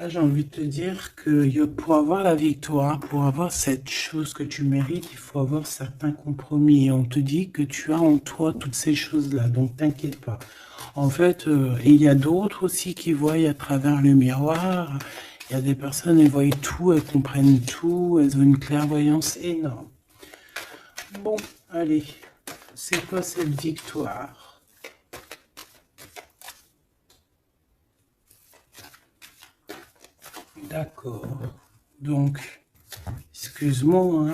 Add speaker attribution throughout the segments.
Speaker 1: Là, j'ai envie de te dire que pour avoir la victoire, pour avoir cette chose que tu mérites, il faut avoir certains compromis. Et on te dit que tu as en toi toutes ces choses-là, donc t'inquiète pas. En fait, il y a d'autres aussi qui voient à travers le miroir. Il y a des personnes, elles voient tout, elles comprennent tout, elles ont une clairvoyance énorme. Bon, allez, c'est quoi cette victoire? D'accord. Donc, excuse-moi, hein.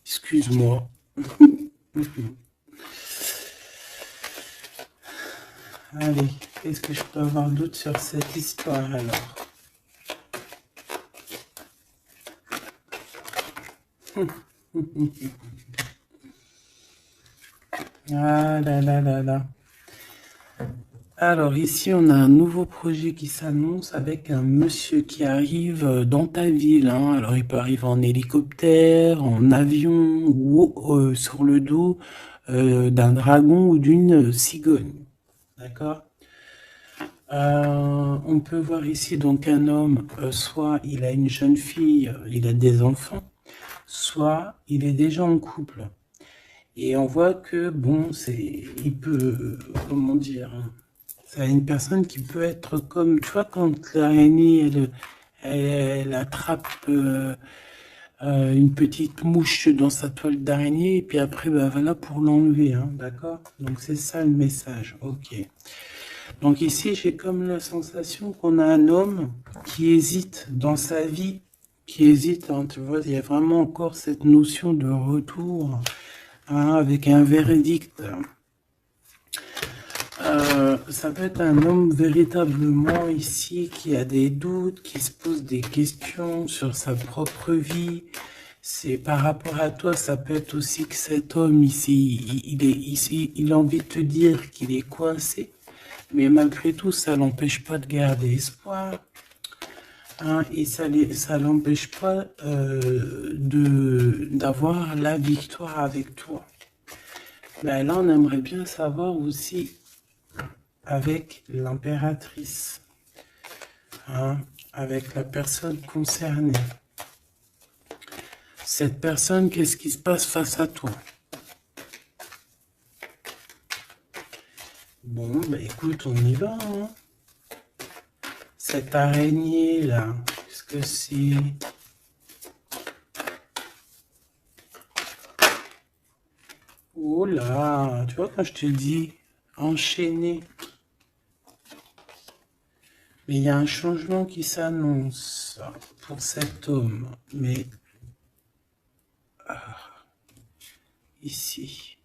Speaker 1: Excuse-moi. Allez, qu'est-ce que je peux avoir d'autre sur cette histoire alors? Ah là là là là. Alors ici, on a un nouveau projet qui s'annonce avec un monsieur qui arrive dans ta ville, hein. Alors il peut arriver en hélicoptère, en avion ou sur le dos d'un dragon ou d'une cigogne. D'accord? On peut voir ici donc un homme, soit il a une jeune fille, il a des enfants, soit il est déjà en couple. Et on voit que, bon, il peut, comment dire, c'est une personne qui peut être comme, tu vois, quand l'araignée, elle attrape une petite mouche dans sa toile d'araignée, et puis après, bah voilà, pour l'enlever, hein, d'accord? Donc c'est ça le message, ok. Donc ici, j'ai comme la sensation qu'on a un homme qui hésite dans sa vie, qui hésite, hein, tu vois, il y a vraiment encore cette notion de retour, hein, avec un verdict. Ça peut être un homme véritablement ici qui a des doutes, qui se pose des questions sur sa propre vie. C'est par rapport à toi, ça peut être aussi que cet homme ici, il est ici, il a envie de te dire qu'il est coincé, mais malgré tout, ça l'empêche pas de garder espoir. Hein, et ça l'empêche pas d'avoir la victoire avec toi. Ben là, on aimerait bien savoir aussi avec l'impératrice, hein, avec la personne concernée. Cette personne, qu'est-ce qui se passe face à toi? Bon, bah écoute, on y va, hein. Cette araignée là, qu'est-ce que c'est? Oh là, tu vois quand je te dis enchaîné. Mais il y a un changement qui s'annonce pour cet homme. Mais ici.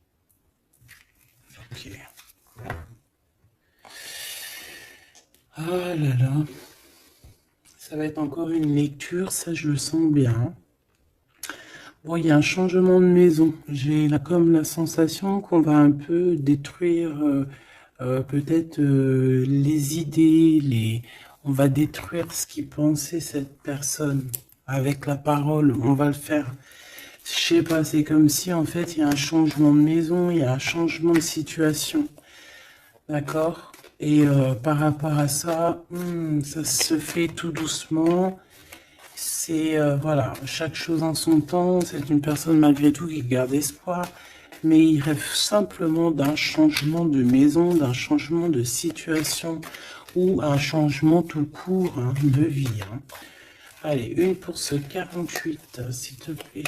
Speaker 1: Ok. Ah là là. Ça va être encore une lecture, ça je le sens bien. Bon, il y a un changement de maison. J'ai là comme la sensation qu'on va un peu détruire peut-être les idées, on va détruire ce qui pensait cette personne avec la parole. On va le faire. Je sais pas, c'est comme si en fait il y a un changement de maison, il y a un changement de situation. D'accord? Et par rapport à ça, ça se fait tout doucement. C'est, voilà, chaque chose en son temps. C'est une personne malgré tout qui garde espoir. Mais il rêve simplement d'un changement de maison, d'un changement de situation ou un changement tout court, hein, de vie. Hein. Allez, une pour ce 48, s'il te plaît.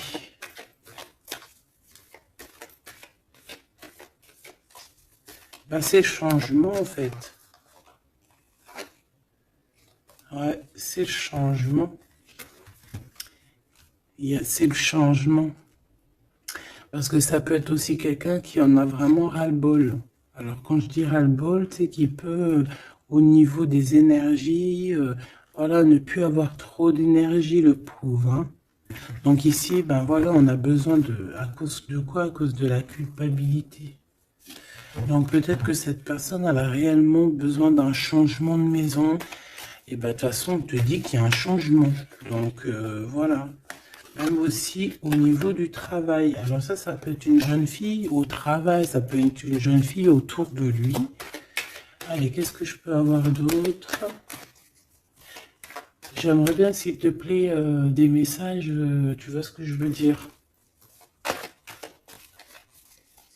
Speaker 1: Ben, c'est le changement en fait. Ouais, c'est le changement. C'est le changement. Parce que ça peut être aussi quelqu'un qui en a vraiment ras-le-bol. Alors quand je dis ras-le-bol, c'est qu'il peut, au niveau des énergies, voilà, ne plus avoir trop d'énergie, le pauvre. Hein. Donc ici, ben voilà, on a besoin de, à cause de quoi? À cause de la culpabilité. Donc peut-être que cette personne, elle a réellement besoin d'un changement de maison. Et ben de toute façon, on te dit qu'il y a un changement. Donc voilà. Même aussi au niveau du travail. Alors ça peut être une jeune fille au travail, ça peut être une jeune fille autour de lui. Allez, qu'est-ce que je peux avoir d'autre? J'aimerais bien, s'il te plaît, des messages, tu vois ce que je veux dire?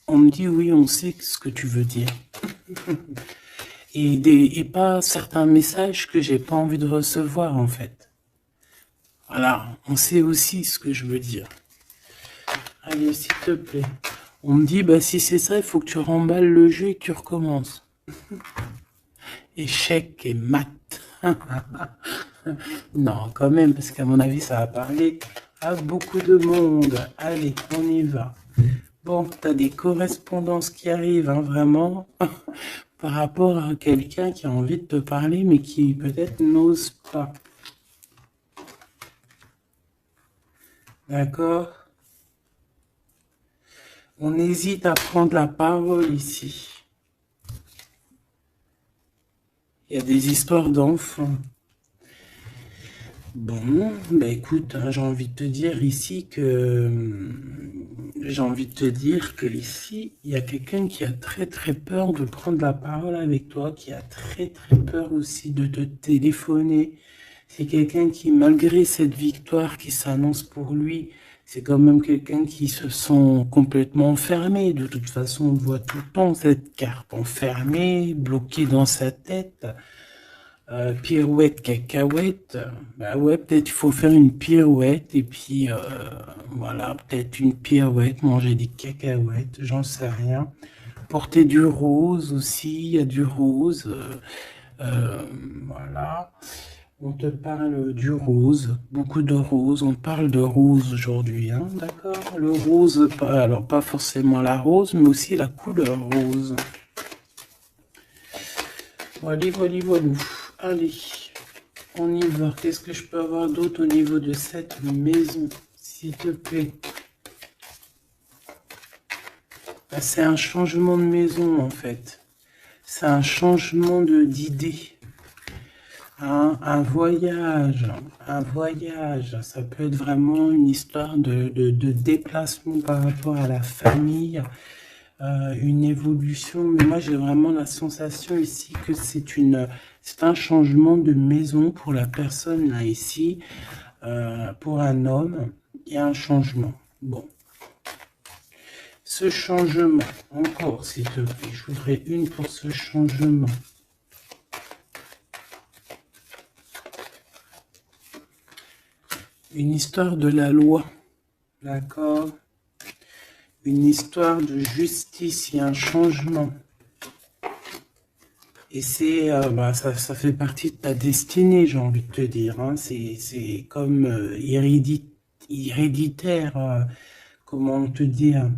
Speaker 1: On me dit oui, on sait ce que tu veux dire. Et pas certains messages que j'ai pas envie de recevoir, en fait. Voilà, on sait aussi ce que je veux dire. Allez, s'il te plaît. On me dit, bah si c'est ça, il faut que tu remballes le jeu et que tu recommences. Échec et mat. Non, quand même, parce qu'à mon avis, ça va parler à beaucoup de monde. Allez, on y va. Bon, t'as des correspondances qui arrivent, hein, vraiment, par rapport à quelqu'un qui a envie de te parler, mais qui peut-être n'ose pas. D'accord? On hésite à prendre la parole ici. Il y a des histoires d'enfants. Bon, bah écoute, hein, j'ai envie de te dire ici ici, il y a quelqu'un qui a très très peur de prendre la parole avec toi, qui a très très peur aussi de te téléphoner. C'est quelqu'un qui, malgré cette victoire qui s'annonce pour lui, c'est quand même quelqu'un qui se sent complètement enfermé. De toute façon, on voit tout le temps cette carte enfermée, bloquée dans sa tête. Pirouette, cacahuète, bah ouais, peut-être il faut faire une pirouette et puis voilà, peut-être une pirouette, manger des cacahuètes, j'en sais rien. Porter du rose aussi, il y a du rose, voilà. On te parle du rose, beaucoup de rose, on parle de rose aujourd'hui, hein, d'accord? Le rose, alors pas forcément la rose, mais aussi la couleur rose. Voilà, voilà, voilà. Allez. On y va. Qu'est-ce que je peux avoir d'autre au niveau de cette maison, s'il te plaît? C'est un changement de maison, en fait. C'est un changement d'idée. Un voyage. Un voyage. Ça peut être vraiment une histoire de déplacement par rapport à la famille. Une évolution. Mais moi, j'ai vraiment la sensation ici que c'est un changement de maison pour la personne là ici. Pour un homme, il y a un changement. Bon. Ce changement, encore s'il te plaît, je voudrais une pour ce changement. Une histoire de la loi, d'accord? Une histoire de justice, il y a un changement. Et c'est, ça fait partie de ta destinée, j'ai envie de te dire. Hein. C'est comme héréditaire, comment te dire?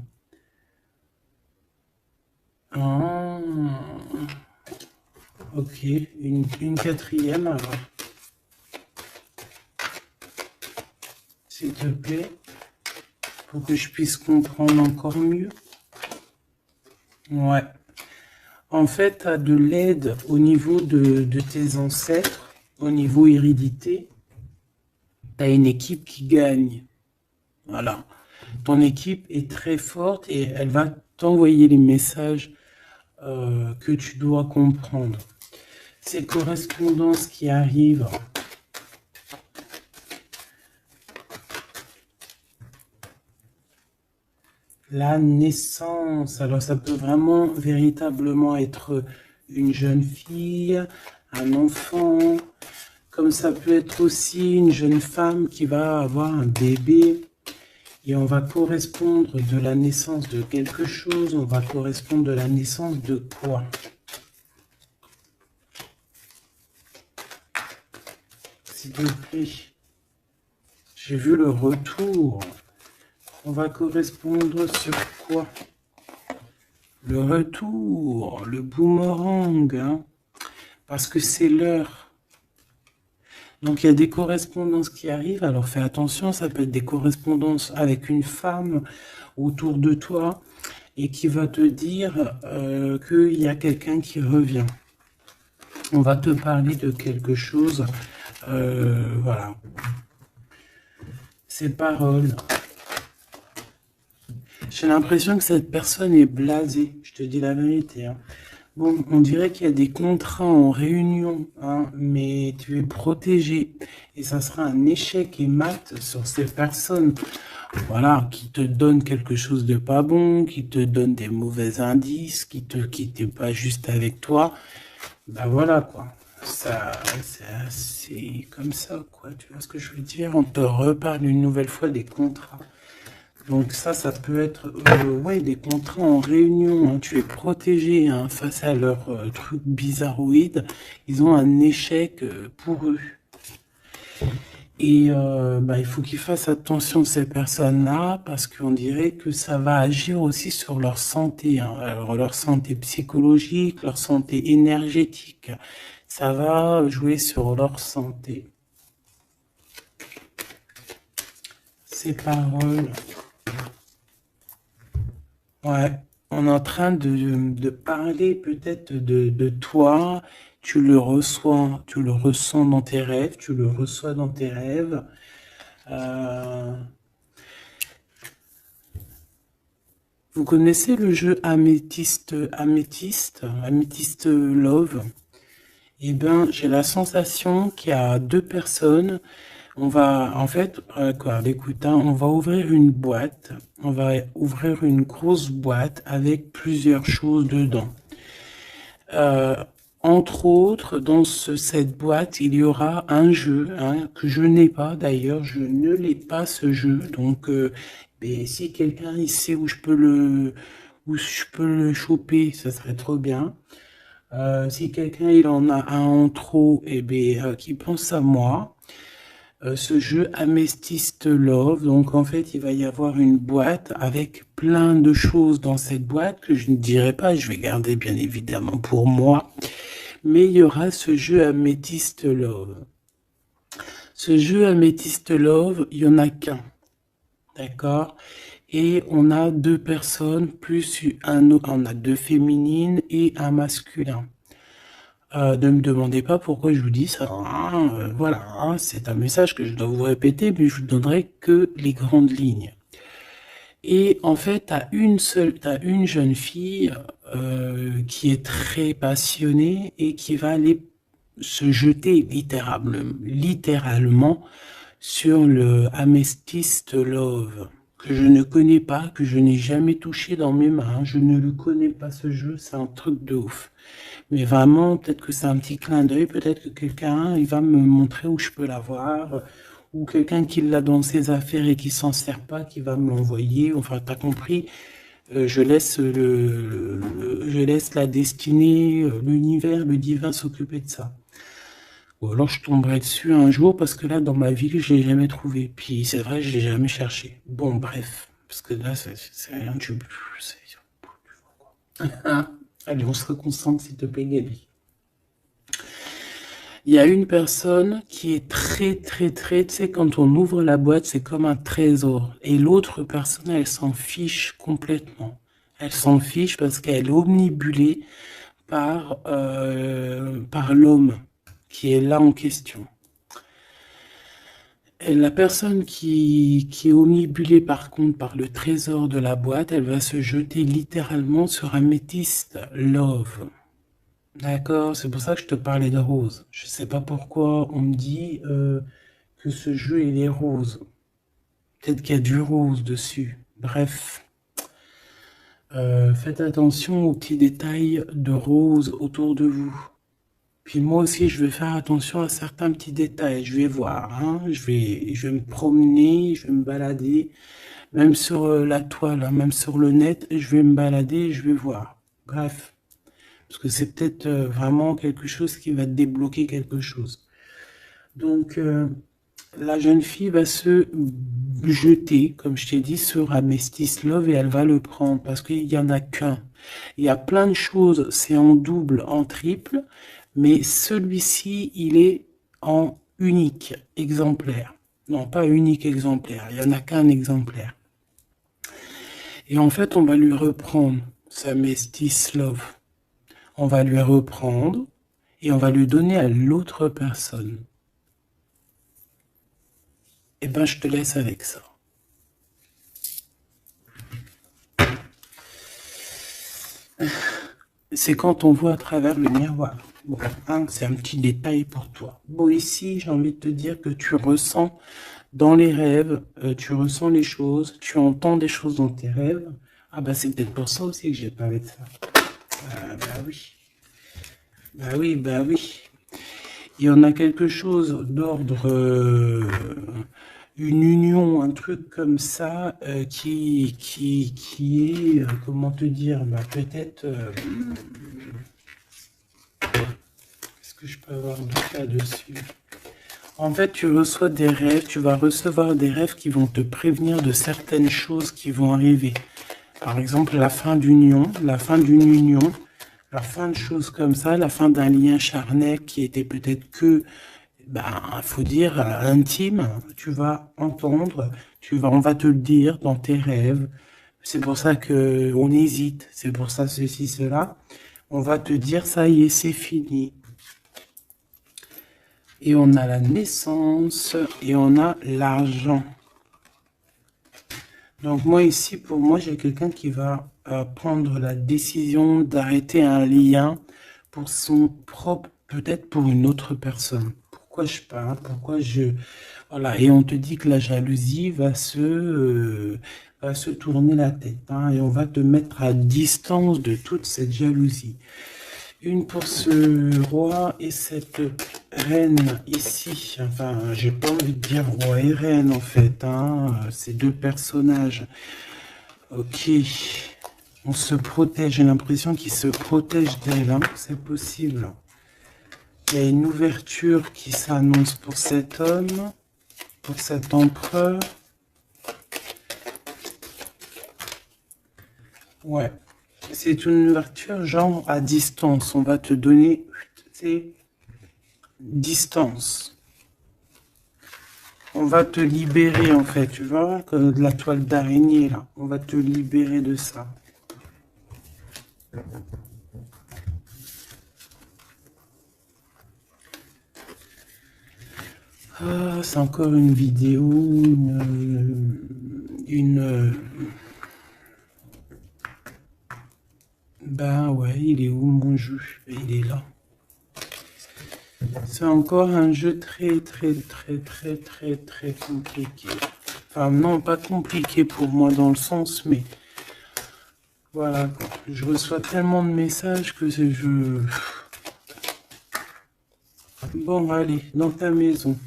Speaker 1: Ah, ok, une quatrième alors. S'il te plaît, pour que je puisse comprendre encore mieux. Ouais. En fait, tu as de l'aide au niveau de tes ancêtres, au niveau hérédité. Tu as une équipe qui gagne. Voilà. Ton équipe est très forte et elle va t'envoyer les messages que tu dois comprendre. Ces correspondances qui arrivent. La naissance, alors ça peut vraiment véritablement être une jeune fille, un enfant, comme ça peut être aussi une jeune femme qui va avoir un bébé. Et on va correspondre de la naissance de quelque chose, on va correspondre de la naissance de quoi? S'il te plaît. J'ai vu le retour. On va correspondre sur quoi? Le retour, le boomerang, hein, parce que c'est l'heure. Donc il y a des correspondances qui arrivent, alors fais attention, ça peut être des correspondances avec une femme autour de toi et qui va te dire qu'il y a quelqu'un qui revient. On va te parler de quelque chose, voilà. Ces paroles. J'ai l'impression que cette personne est blasée, je te dis la vérité. Hein. Bon, on dirait qu'il y a des contrats en réunion, hein, mais tu es protégé. Et ça sera un échec et mat sur ces personnes, voilà, qui te donnent quelque chose de pas bon, qui te donnent des mauvais indices, qui te quittent pas juste avec toi. Bah voilà, quoi. C'est comme ça, quoi. Tu vois ce que je veux dire? On te reparle une nouvelle fois des contrats. Donc ça peut être ouais, des contrats en réunion, hein. Tu es protégé, hein, face à leurs trucs bizarroïdes. Ils ont un échec pour eux. Et bah, il faut qu'ils fassent attention ces personnes-là parce qu'on dirait que ça va agir aussi sur leur santé, hein. Alors, leur santé psychologique, leur santé énergétique. Ça va jouer sur leur santé. Ces paroles. Ouais, on est en train de parler peut-être de toi, tu le ressens dans tes rêves, tu le reçois dans tes rêves. Euh, vous connaissez le jeu Améthyste Love? Eh ben, j'ai la sensation qu'il y a deux personnes. On va, en fait, quoi, écoute, hein, on va ouvrir une boîte. On va ouvrir une grosse boîte avec plusieurs choses dedans. Euh, Entre autres, dans cette boîte, il y aura un jeu, hein, que je n'ai pas d'ailleurs, je ne l'ai pas ce jeu. Donc, ben, si quelqu'un il sait où je peux le choper, ça serait trop bien. Si quelqu'un il en a un en trop, et ben, qui pense à moi. Ce jeu Amethyst Love, donc en fait il va y avoir une boîte avec plein de choses dans cette boîte que je ne dirai pas, je vais garder bien évidemment pour moi, mais il y aura ce jeu Amethyst Love. Ce jeu Amethyst Love, il y en a qu'un, d'accord? Et on a deux personnes plus on a deux féminines et un masculin. Ne me demandez pas pourquoi je vous dis ça, hein, voilà, hein, c'est un message que je dois vous répéter, mais je vous donnerai que les grandes lignes. Et en fait, t'as une jeune fille qui est très passionnée et qui va aller se jeter littéralement sur le Amethyst Love, que je ne connais pas, que je n'ai jamais touché dans mes mains. Je ne le connais pas ce jeu, c'est un truc de ouf. Mais vraiment, peut-être que c'est un petit clin d'œil, peut-être que quelqu'un, il va me montrer où je peux l'avoir, ou quelqu'un qui l'a dans ses affaires et qui s'en sert pas, qui va me l'envoyer. Enfin, t'as compris, je laisse la destinée, l'univers, le divin s'occuper de ça. Ou alors je tomberai dessus un jour parce que là, dans ma vie, je l'ai jamais trouvé. Puis c'est vrai, je l'ai jamais cherché. Bon, bref, parce que là, c'est rien du tout. Allez, on se reconcentre, s'il te plaît, Gabi. Il y a une personne qui est très, tu sais, quand on ouvre la boîte, c'est comme un trésor. Et l'autre personne, elle s'en fiche complètement. Elle s'en fiche parce qu'elle est omnibulée par l'homme qui est là en question. Et la personne qui est omnibulée par contre par le trésor de la boîte, elle va se jeter littéralement sur Améthyste Love. D'accord, c'est pour ça que je te parlais de rose. Je sais pas pourquoi on me dit que ce jeu il est rose. Peut-être qu'il y a du rose dessus. Bref, faites attention aux petits détails de rose autour de vous. Puis moi aussi, je vais faire attention à certains petits détails. Je vais voir, hein. Je vais me promener, je vais me balader, même sur la toile, hein, même sur le net, je vais me balader, je vais voir. Bref. Parce que c'est peut-être vraiment quelque chose qui va débloquer quelque chose. Donc, la jeune fille va se jeter, comme je t'ai dit, sur Amethyst Love et elle va le prendre parce qu'il n'y en a qu'un. Il y a plein de choses, c'est en double, en triple, mais celui-ci, il est en unique exemplaire. Non, pas unique exemplaire, il n'y en a qu'un exemplaire. Et en fait, on va lui reprendre sa Amethyst Love. On va lui reprendre et on va lui donner à l'autre personne. Eh ben, je te laisse avec ça. c'est quand on voit à travers le miroir. Bon, hein, c'est un petit détail pour toi. Bon, ici, j'ai envie de te dire que tu ressens dans les rêves, tu ressens les choses, tu entends des choses dans tes rêves. Ah bah c'est peut-être pour ça aussi que j'ai parlé de ça. Ah bah oui. Bah oui, bah oui. Il y en a quelque chose d'ordre, une union, un truc comme ça, qui est, comment te dire, bah peut-être, est-ce que je peux avoir du cas dessus? En fait, tu reçois des rêves, tu vas recevoir des rêves qui vont te prévenir de certaines choses qui vont arriver. Par exemple, la fin d'une union, la fin de choses comme ça, la fin d'un lien charnel qui était peut-être que, ben, faut dire, intime. Tu vas entendre, on va te le dire dans tes rêves. C'est pour ça que on hésite. C'est pour ça ceci, cela. On va te dire, ça y est, c'est fini. Et on a la naissance et on a l'argent. Donc moi ici, pour moi, j'ai quelqu'un qui va prendre la décision d'arrêter un lien pour son propre, peut-être pour une autre personne. Pourquoi je parle? Pourquoi je... Voilà, et on te dit que la jalousie va se tourner la tête, hein, et on va te mettre à distance de toute cette jalousie. Une pour ce roi et cette reine ici. Enfin, j'ai pas envie de dire roi et reine en fait, hein. Ces deux personnages. Ok. On se protège. J'ai l'impression qu'ils se protègent d'elle, hein. C'est possible. Il y a une ouverture qui s'annonce pour cet homme, pour cet empereur. Ouais. C'est une ouverture genre à distance. On va te donner, c'est distance. On va te libérer en fait, tu vois, comme de la toile d'araignée là. On va te libérer de ça. Ah, c'est encore une vidéo, Ben ouais, il est où mon jeu? Il est là. C'est encore un jeu très compliqué. Enfin non, pas compliqué pour moi dans le sens, mais voilà, je reçois tellement de messages que je... Bon, allez, dans ta maison.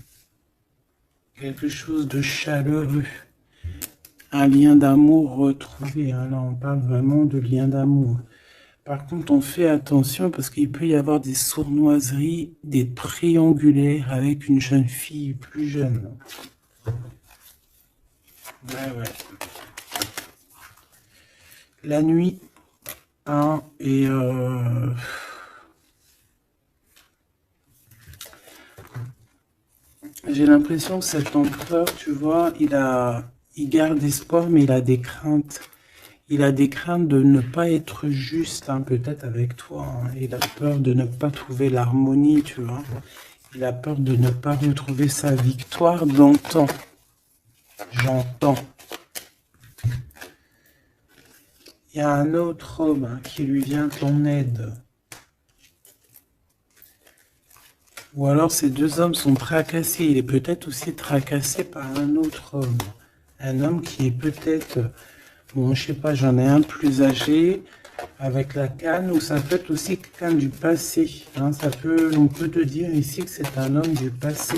Speaker 1: Quelque chose de chaleureux. Un lien d'amour retrouvé. Hein. Là, on parle vraiment de lien d'amour. Par contre, on fait attention parce qu'il peut y avoir des sournoiseries, des triangulaires avec une jeune fille plus jeune. Ouais. La nuit, hein, et j'ai l'impression que cet empereur, tu vois, il garde espoir, mais il a des craintes. Il a des craintes de ne pas être juste, hein, peut-être avec toi. Hein. Il a peur de ne pas trouver l'harmonie, tu vois. Il a peur de ne pas retrouver sa victoire d'antan. J'entends. Il y a un autre homme, hein, qui lui vient en aide. Ou alors ces deux hommes sont tracassés. Il est peut-être aussi tracassé par un autre homme. Un homme qui est peut-être... Bon, je sais pas, j'en ai un plus âgé, avec la canne, ou ça peut être aussi quelqu'un du passé. Hein, on peut te dire ici que c'est un homme du passé.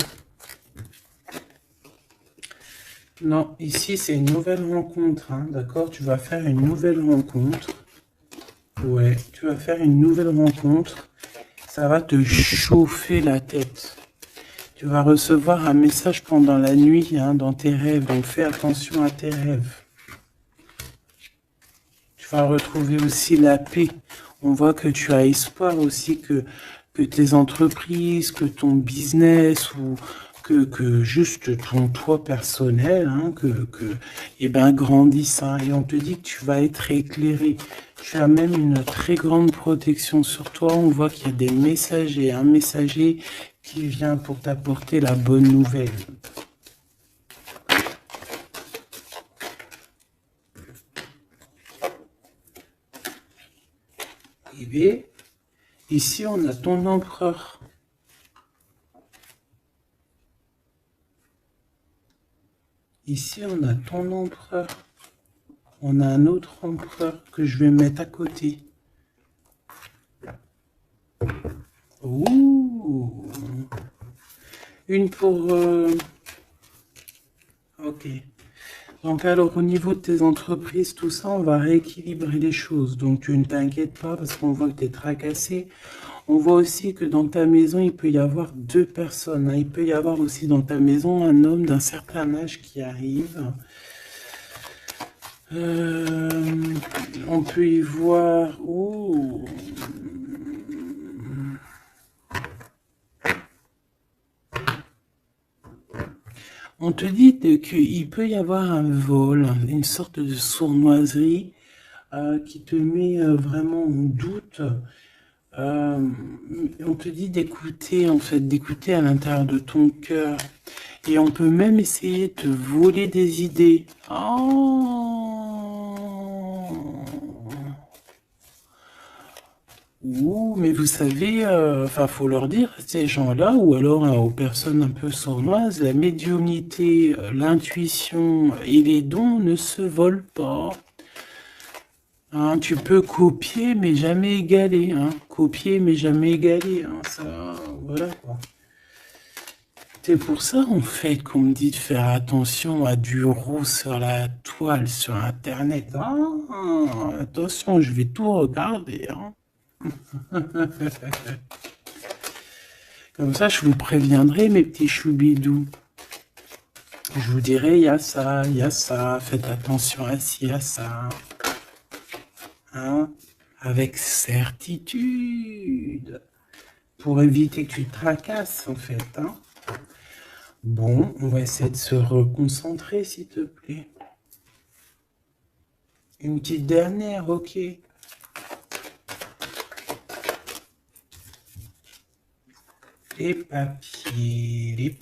Speaker 1: Non, ici c'est une nouvelle rencontre, hein, d'accord? Tu vas faire une nouvelle rencontre. Ouais, tu vas faire une nouvelle rencontre. Ça va te chauffer la tête. Tu vas recevoir un message pendant la nuit, hein, dans tes rêves, donc fais attention à tes rêves. Tu vas retrouver aussi la paix. On voit que tu as espoir aussi que tes entreprises, que ton business ou que juste ton toi personnel, hein, eh ben, grandisse. Hein, et on te dit que tu vas être éclairé. Tu as même une très grande protection sur toi. On voit qu'il y a des messagers, un messager qui vient pour t'apporter la bonne nouvelle. Et Ici, on a ton empereur. Ici, on a ton empereur. On a un autre empereur que je vais mettre à côté. Ouh. Une pour... Ok. Donc alors, au niveau de tes entreprises, tout ça, on va rééquilibrer les choses. Donc, tu ne t'inquiètes pas parce qu'on voit que tu es tracassé. On voit aussi que dans ta maison, il peut y avoir deux personnes, hein. Il peut y avoir aussi dans ta maison un homme d'un certain âge qui arrive. On peut y voir... Oh. On te dit qu'il peut y avoir un vol, une sorte de sournoiserie qui te met vraiment en doute. On te dit d'écouter, en fait, d'écouter à l'intérieur de ton cœur. Et on peut même essayer de te voler des idées. Oh. Ouh, mais vous savez, enfin, faut leur dire, ces gens-là, ou alors aux personnes un peu sournoises, la médiumnité, l'intuition et les dons ne se volent pas. Hein, tu peux copier, mais jamais égaler. Hein. Copier, mais jamais égaler. Hein. Ça, voilà quoi. C'est pour ça, en fait, qu'on me dit de faire attention à du roux sur la toile, sur Internet. Ah, attention, je vais tout regarder. Hein. Comme ça, je vous préviendrai, mes petits choubidous. Je vous dirai, il y a ça, faites attention à ci, à ça. Hein, avec certitude. Pour éviter que tu te tracasses, en fait. Hein. Bon, on va essayer de se reconcentrer, s'il te plaît. Une petite dernière, ok. Les papiers,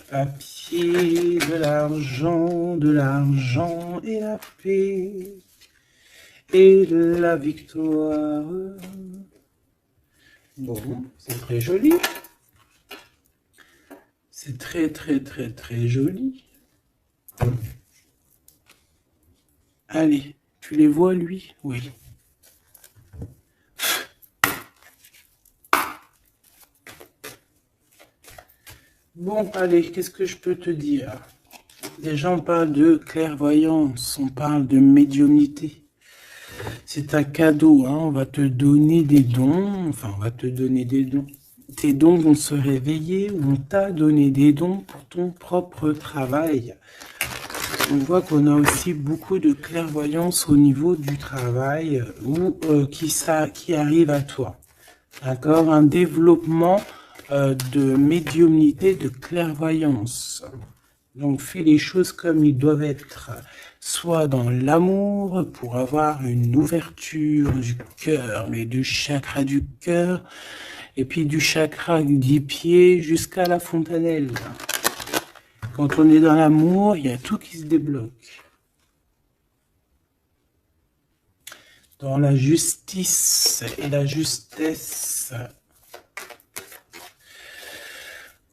Speaker 1: de l'argent et la paix et la victoire. Bon, c'est très joli. C'est très, très, très, très joli. Allez, tu les vois, lui? Oui. Bon, allez, qu'est-ce que je peux te dire? Déjà, on parle de clairvoyance, on parle de médiumnité. C'est un cadeau, hein, on va te donner des dons, enfin, on va te donner des dons. Tes dons vont se réveiller, on t'a donné des dons pour ton propre travail. On voit qu'on a aussi beaucoup de clairvoyance au niveau du travail ou qui arrive à toi. D'accord? Un développement de médiumnité, de clairvoyance. Donc, fais les choses comme ils doivent être. Soit dans l'amour, pour avoir une ouverture du cœur, mais du chakra du cœur, et puis du chakra du pied jusqu'à la fontanelle. Quand on est dans l'amour, il y a tout qui se débloque. Dans la justice et la justesse.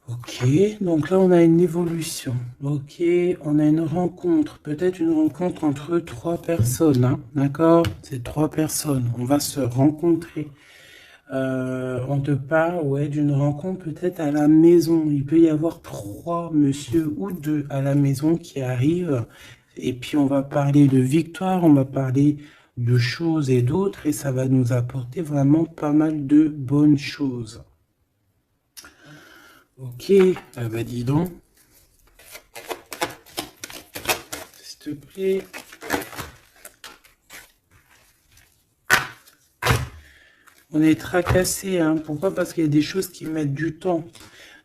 Speaker 1: Ok, donc là on a une évolution. Ok, on a une rencontre, peut-être une rencontre entre trois personnes, hein, d'accord? C'est trois personnes, on va se rencontrer. On te parle, ouais, d'une rencontre peut-être à la maison. Il peut y avoir trois monsieur ou deux à la maison qui arrivent. Et puis on va parler de victoire, on va parler de choses et d'autres, et ça va nous apporter vraiment pas mal de bonnes choses. Ok, ah bah dis donc. S'il te plaît. On est tracassé, hein. Pourquoi? Parce qu'il y a des choses qui mettent du temps.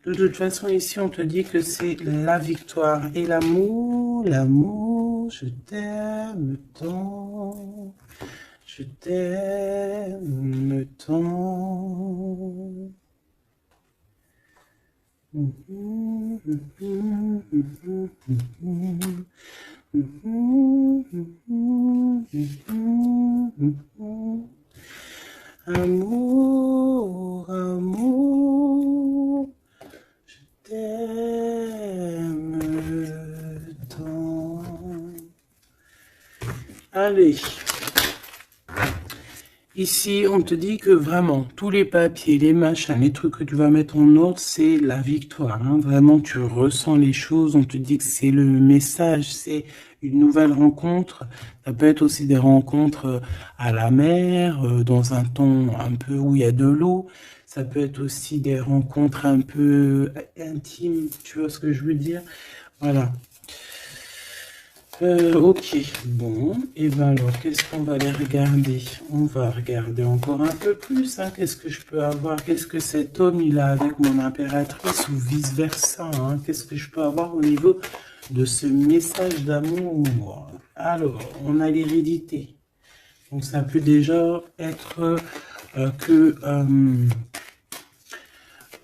Speaker 1: De toute façon, ici, on te dit que c'est la victoire. Et l'amour, l'amour, je t'aime tant. Je t'aime tant. Amour, amour, je t'aime tant. Allez. Ici, on te dit que vraiment, tous les papiers, les machins, les trucs que tu vas mettre en ordre, c'est la victoire. Hein. Vraiment, tu ressens les choses. On te dit que c'est le message, c'est une nouvelle rencontre. Ça peut être aussi des rencontres à la mer, dans un temps un peu où il y a de l'eau. Ça peut être aussi des rencontres un peu intimes, tu vois ce que je veux dire? Voilà. Ok, bon, et ben alors, qu'est-ce qu'on va aller regarder? On va regarder encore un peu plus, hein. Qu'est-ce que je peux avoir? Qu'est-ce que cet homme, il a avec mon impératrice ou vice-versa, hein? Qu'est-ce que je peux avoir au niveau de ce message d'amour? Alors, on a l'hérédité. Donc, ça peut déjà être que...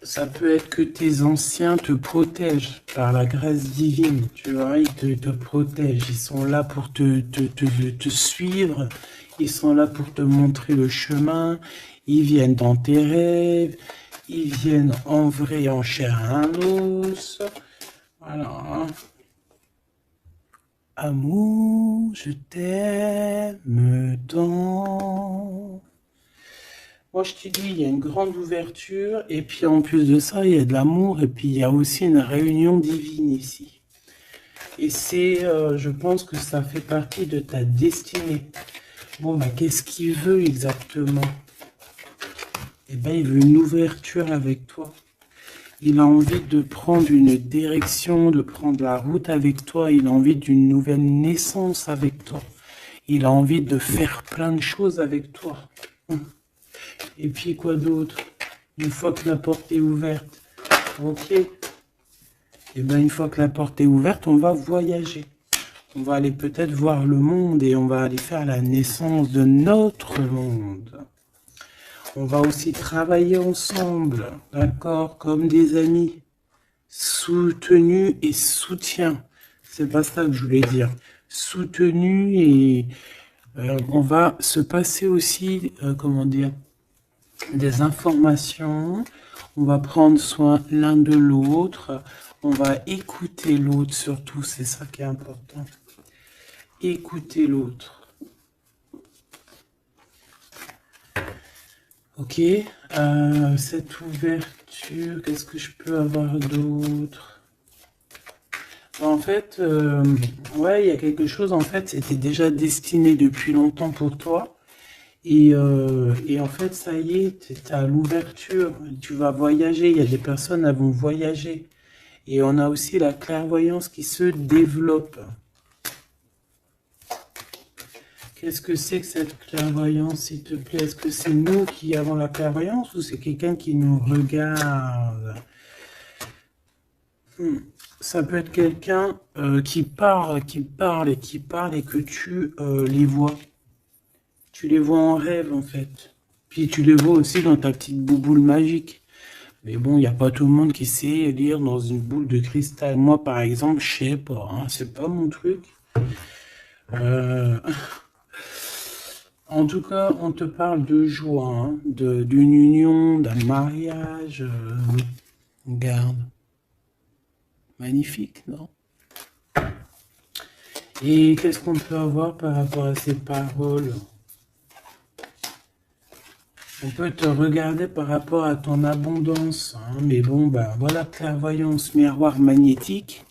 Speaker 1: ça peut être que tes anciens te protègent par la grâce divine, tu vois, ils te protègent, ils sont là pour te suivre, ils sont là pour te montrer le chemin, ils viennent dans tes rêves, ils viennent en vrai, en chair et en os, voilà. Amour, je t'aime tant. Moi, je te dis, il y a une grande ouverture, et puis en plus de ça, il y a de l'amour, et puis il y a aussi une réunion divine ici. Et c'est, je pense que ça fait partie de ta destinée. Bon, bah, qu'est-ce qu'il veut exactement? Eh bien, il veut une ouverture avec toi. Il a envie de prendre une direction, de prendre la route avec toi. Il a envie d'une nouvelle naissance avec toi. Il a envie de faire plein de choses avec toi. Et puis quoi d'autre? Une fois que la porte est ouverte, ok. Et bien une fois que la porte est ouverte, on va voyager. On va aller peut-être voir le monde et on va aller faire la naissance de notre monde. On va aussi travailler ensemble, d'accord, comme des amis, soutenus et soutien. C'est pas ça que je voulais dire. Soutenus et on va se passer aussi, comment dire, des informations, on va prendre soin l'un de l'autre, on va écouter l'autre surtout, c'est ça qui est important. Écouter l'autre. Ok, cette ouverture, qu'est-ce que je peux avoir d'autre? En fait, ouais, il y a quelque chose, en fait, c'était déjà destiné depuis longtemps pour toi. Et en fait, ça y est, tu as l'ouverture, tu vas voyager, il y a des personnes qui vont voyager. Et on a aussi la clairvoyance qui se développe. Qu'est-ce que c'est que cette clairvoyance, s'il te plaît? Est-ce que c'est nous qui avons la clairvoyance ou c'est quelqu'un qui nous regarde? Ça peut être quelqu'un qui parle et que tu les vois. Tu les vois en rêve, en fait. Puis tu les vois aussi dans ta petite bouboule magique. Mais bon, il n'y a pas tout le monde qui sait lire dans une boule de cristal. Moi, par exemple, je sais pas. Hein, c'est pas mon truc. En tout cas, on te parle de joie, hein, d'une union, d'un mariage. Regarde. Magnifique, non? Et qu'est-ce qu'on peut avoir par rapport à ces paroles? On peut te regarder par rapport à ton abondance, hein, mais bon, bah voilà, clairvoyance, miroir magnétique.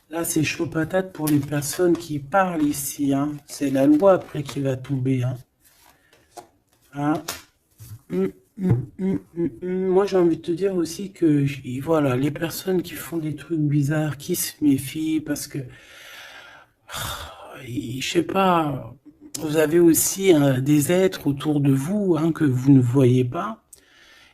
Speaker 1: Là, c'est chaud patate pour les personnes qui parlent ici, hein. C'est la loi après qui va tomber, hein. Hein. Moi, j'ai envie de te dire aussi que, voilà, les personnes qui font des trucs bizarres, qui se méfient, parce que, je sais pas, vous avez aussi des êtres autour de vous, hein, que vous ne voyez pas.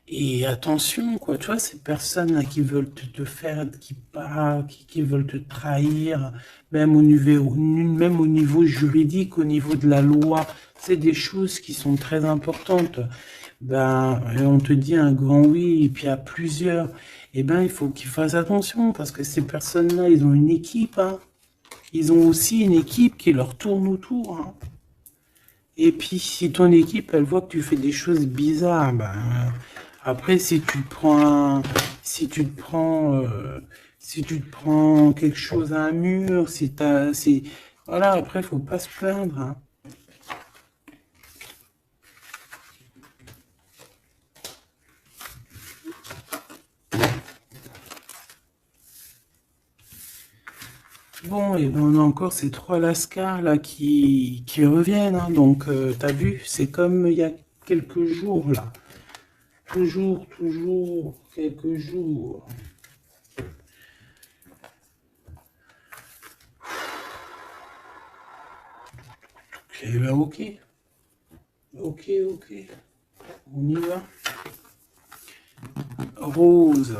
Speaker 1: Et attention, quoi, tu vois, ces personnes-là qui veulent te faire, qui parlent, qui veulent te trahir, même au niveau juridique, au niveau de la loi, c'est des choses qui sont très importantes. Ben, on te dit un grand oui, et puis à plusieurs, eh ben, il faut qu'ils fassent attention, parce que ces personnes-là, ils ont une équipe, hein. Ils ont aussi une équipe qui leur tourne autour, hein. Et puis, si ton équipe, elle voit que tu fais des choses bizarres, ben, après, si tu te prends quelque chose à un mur, voilà, après, faut pas se plaindre, hein. Bon, et ben, on a encore ces 3 lascars là qui reviennent, hein. Donc, t'as vu, c'est comme il y a quelques jours là. Toujours, quelques jours. Eh ben, ok, ok. On y va. Rose.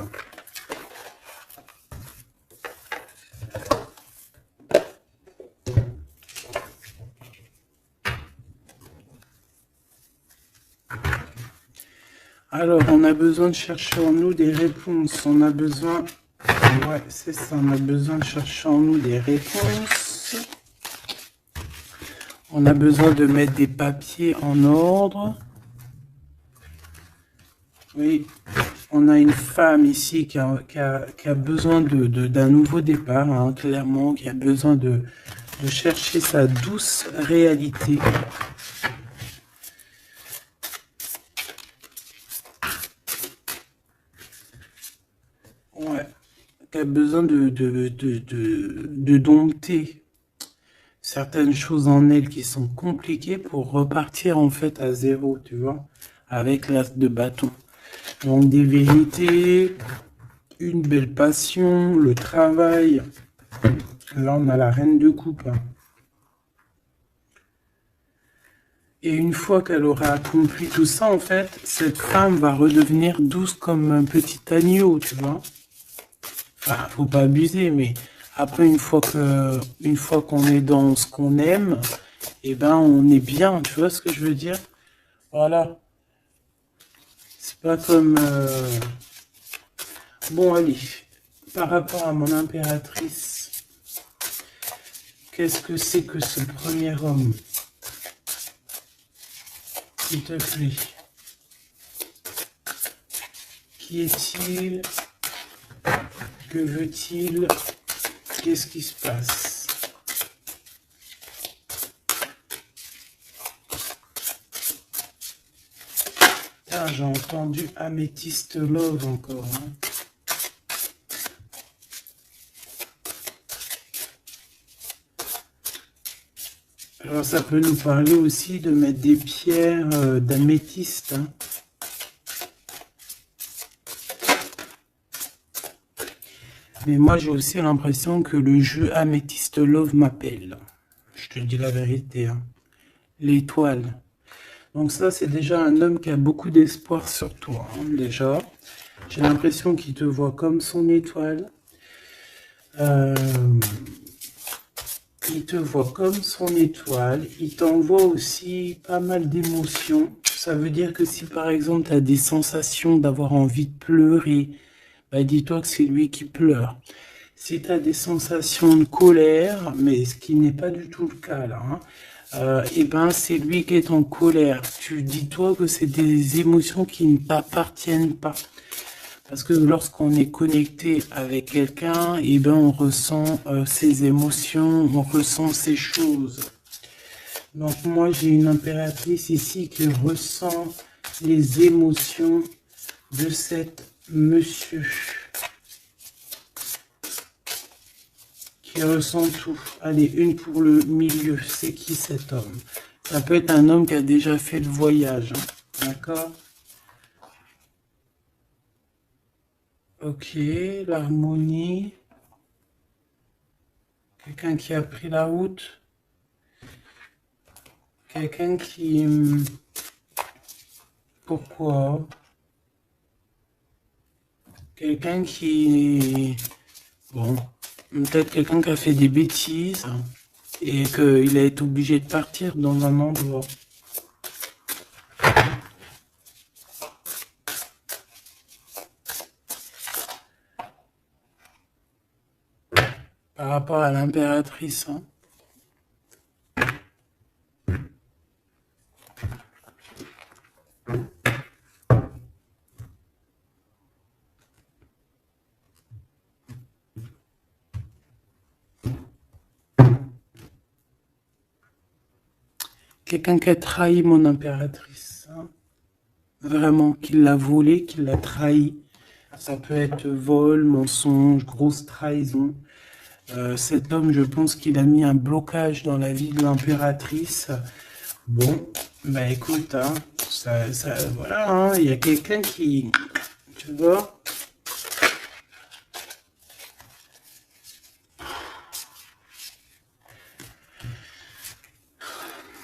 Speaker 1: Alors, on a besoin de chercher en nous des réponses. On a besoin... Ouais, c'est ça. On a besoin de chercher en nous des réponses. On a besoin de mettre des papiers en ordre. Oui, on a une femme ici qui a besoin d'un nouveau départ, hein, clairement, qui a besoin de chercher sa douce réalité. Ouais, qui a besoin de dompter certaines choses en elle qui sont compliquées pour repartir en fait à zéro, tu vois, avec l'as de bâton. Donc des vérités, une belle passion, le travail. Là, on a la reine de coupe, hein. Et une fois qu'elle aura accompli tout ça, en fait, cette femme va redevenir douce comme un petit agneau, tu vois. Enfin, faut pas abuser, mais après, une fois qu'on est dans ce qu'on aime, eh ben, on est bien, tu vois ce que je veux dire? Voilà. C'est pas comme... Bon, allez. Par rapport à mon impératrice, qu'est-ce que c'est que ce premier homme? S'il te plaît. Qui est-il? Que veut-il? Qu'est-ce qui se passe? Ah, j'ai entendu Amethyst Love encore, hein. Alors ça peut nous parler aussi de mettre des pierres d'améthyste, hein. Mais moi j'ai aussi l'impression que le jeu Amethyst Love m'appelle. Je te dis la vérité, hein. L'étoile. Donc ça c'est déjà un homme qui a beaucoup d'espoir sur toi, hein, déjà. J'ai l'impression qu'il te voit comme son étoile. Il te voit comme son étoile. Il t'envoie aussi pas mal d'émotions. Ça veut dire que si par exemple tu as des sensations d'avoir envie de pleurer, bah dis-toi que c'est lui qui pleure. Si tu as des sensations de colère, mais ce qui n'est pas du tout le cas là, hein, et ben c'est lui qui est en colère. Tu dis-toi que c'est des émotions qui ne t'appartiennent pas. Parce que lorsqu'on est connecté avec quelqu'un, et ben on ressent ses émotions, on ressent ses choses. Donc moi j'ai une impératrice ici qui ressent les émotions de cet monsieur. Qui ressent tout. Allez, une pour le milieu. C'est qui cet homme? Ça peut être un homme qui a déjà fait le voyage, hein. D'accord? Ok, l'harmonie. Quelqu'un qui a pris la route. Quelqu'un qui... Pourquoi? Quelqu'un qui... Bon, peut-être quelqu'un qui a fait des bêtises et qu'il a été obligé de partir dans un endroit. Par rapport à l'impératrice, hein. quelqu'un qui a trahi mon impératrice. Hein. Vraiment, qui l'a volé, qui l'a trahi. Ça peut être vol, mensonge, grosse trahison. Cet homme, je pense qu'il a mis un blocage dans la vie de l'impératrice. Bon, bah écoute, hein, voilà, hein, il y a quelqu'un qui, tu vois.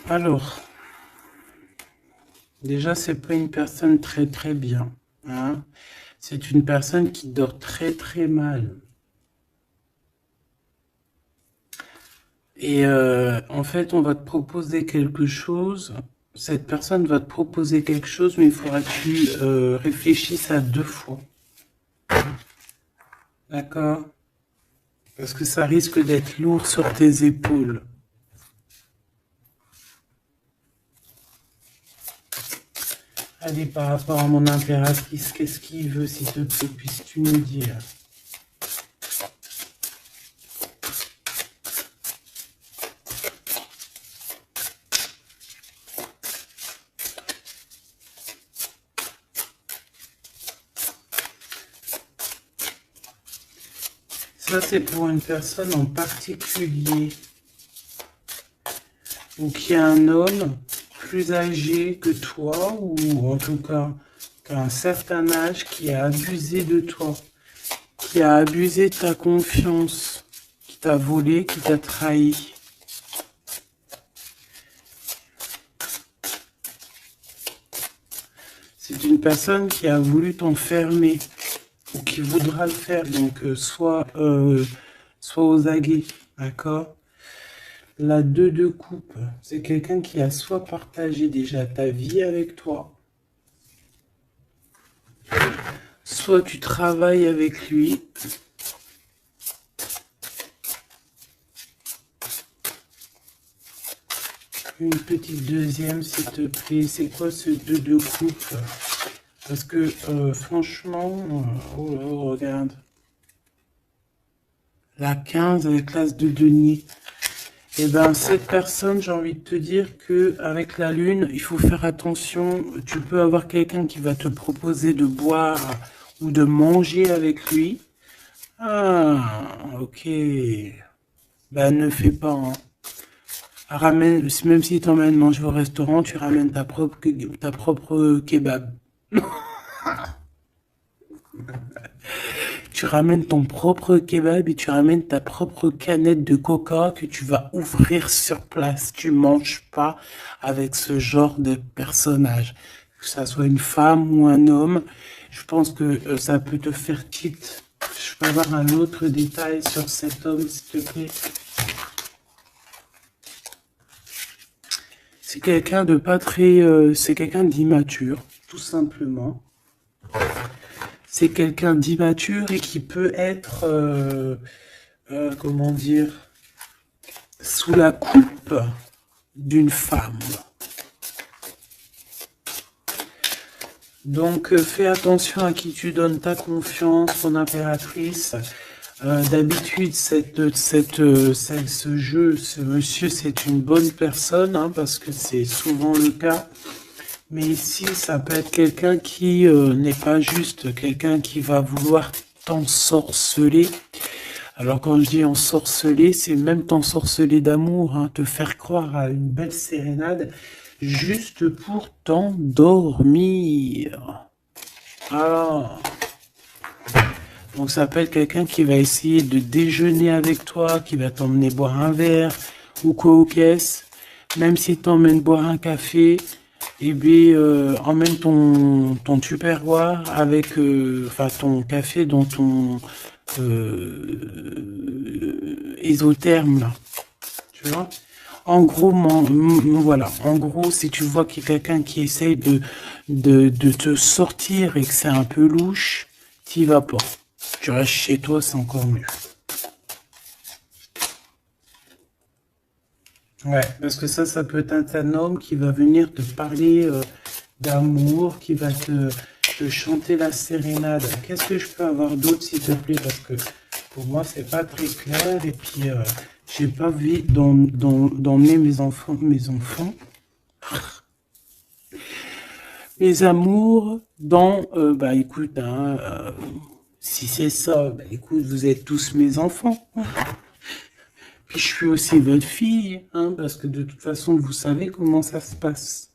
Speaker 1: Alors, déjà, c'est pas une personne très très bien. Hein. C'est une personne qui dort très très mal. Et en fait, on va te proposer quelque chose. Cette personne va te proposer quelque chose, mais il faudra que tu réfléchisses à 2 fois. D'accord? Parce que ça risque d'être lourd sur tes épaules. Allez, par rapport à mon impératrice, qu'est-ce qu'il veut, s'il te plaît, puisses-tu nous dire? Ça, c'est pour une personne en particulier. Ou qui est un homme plus âgé que toi, ou en tout cas qu'à un certain âge, qui a abusé de toi, qui a abusé de ta confiance, qui t'a volé, qui t'a trahi. C'est une personne qui a voulu t'enfermer, ou qui voudra le faire, donc soit aux aguets, d'accord? La 2 de coupe, c'est quelqu'un qui a soit partagé déjà ta vie avec toi, soit tu travailles avec lui. Une petite deuxième, s'il te plaît. C'est quoi ce 2 de coupe? Parce que franchement, oh là, regarde. La 15 avec l'as de denier. Et ben cette personne, j'ai envie de te dire que avec la lune, il faut faire attention. Tu peux avoir quelqu'un qui va te proposer de boire ou de manger avec lui. Ah, ok. Ben ne fais pas. Hein. Ramène, même si t'emmènes manger au restaurant, tu ramènes ta propre kebab. Tu ramènes ton propre kebab et tu ramènes ta propre canette de coca que tu vas ouvrir sur place. Tu manges pas avec ce genre de personnage. Que ça soit une femme ou un homme, je pense que ça peut te faire tilt. Je peux avoir un autre détail sur cet homme, s'il te plaît. C'est quelqu'un de pas très... c'est quelqu'un d'immature, tout simplement. C'est quelqu'un d'immature et qui peut être, comment dire, sous la coupe d'une femme. Donc, fais attention à qui tu donnes ta confiance, ton impératrice. D'habitude, ce jeu, ce monsieur, c'est une bonne personne, hein, parce que c'est souvent le cas. Mais ici, ça peut être quelqu'un qui n'est pas juste quelqu'un qui va vouloir t'ensorceler. Alors quand je dis ensorceler, c'est même t'ensorceler d'amour, hein, te faire croire à une belle sérénade, juste pour t'endormir. Ah. Donc ça peut être quelqu'un qui va essayer de déjeuner avec toi, qui va t'emmener boire un verre, ou quoi aux caisses. Même s'il t'emmène boire un café, eh bien, emmène ton tupperware avec, enfin, ton café dans ton isotherme, là. Tu vois? En gros, voilà. En gros, si tu vois qu'il y a quelqu'un qui essaye de te sortir et que c'est un peu louche, t'y vas pas. Tu restes chez toi, c'est encore mieux. Ouais, parce que ça peut être un homme qui va venir te parler d'amour, qui va te chanter la sérénade. Qu'est-ce que je peux avoir d'autre, s'il te plaît? Parce que pour moi, c'est pas très clair. Et puis, j'ai pas envie d'emmener mes enfants. Mes amours, bah écoute, hein, si c'est ça, bah écoute, vous êtes tous mes enfants. Puis je suis aussi votre fille, hein, parce que de toute façon, vous savez comment ça se passe.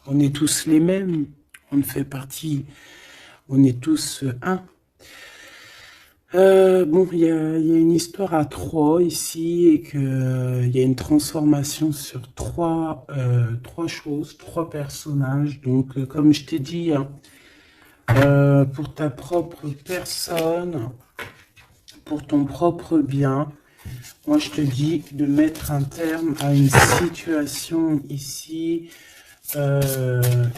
Speaker 1: On est tous les mêmes, on fait partie, on est tous un. Bon, il y a une histoire à trois ici et que il y a une transformation sur trois choses, trois personnages. Donc, comme je t'ai dit, hein, pour ta propre personne, pour ton propre bien, moi je te dis de mettre un terme à une situation ici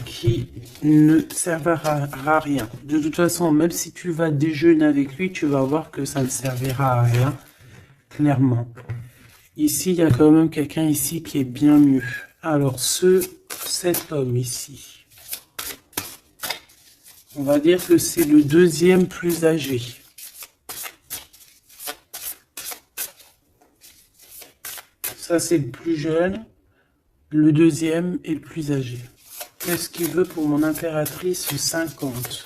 Speaker 1: qui ne servira à rien. De toute façon, même si tu vas déjeuner avec lui, tu vas voir que ça ne servira à rien, clairement. Ici, il y a quand même quelqu'un ici qui est bien mieux. Alors, cet homme ici, on va dire que c'est le deuxième plus âgé. Ça, c'est le plus jeune. Le deuxième est le plus âgé. Qu'est-ce qu'il veut pour mon impératrice 50?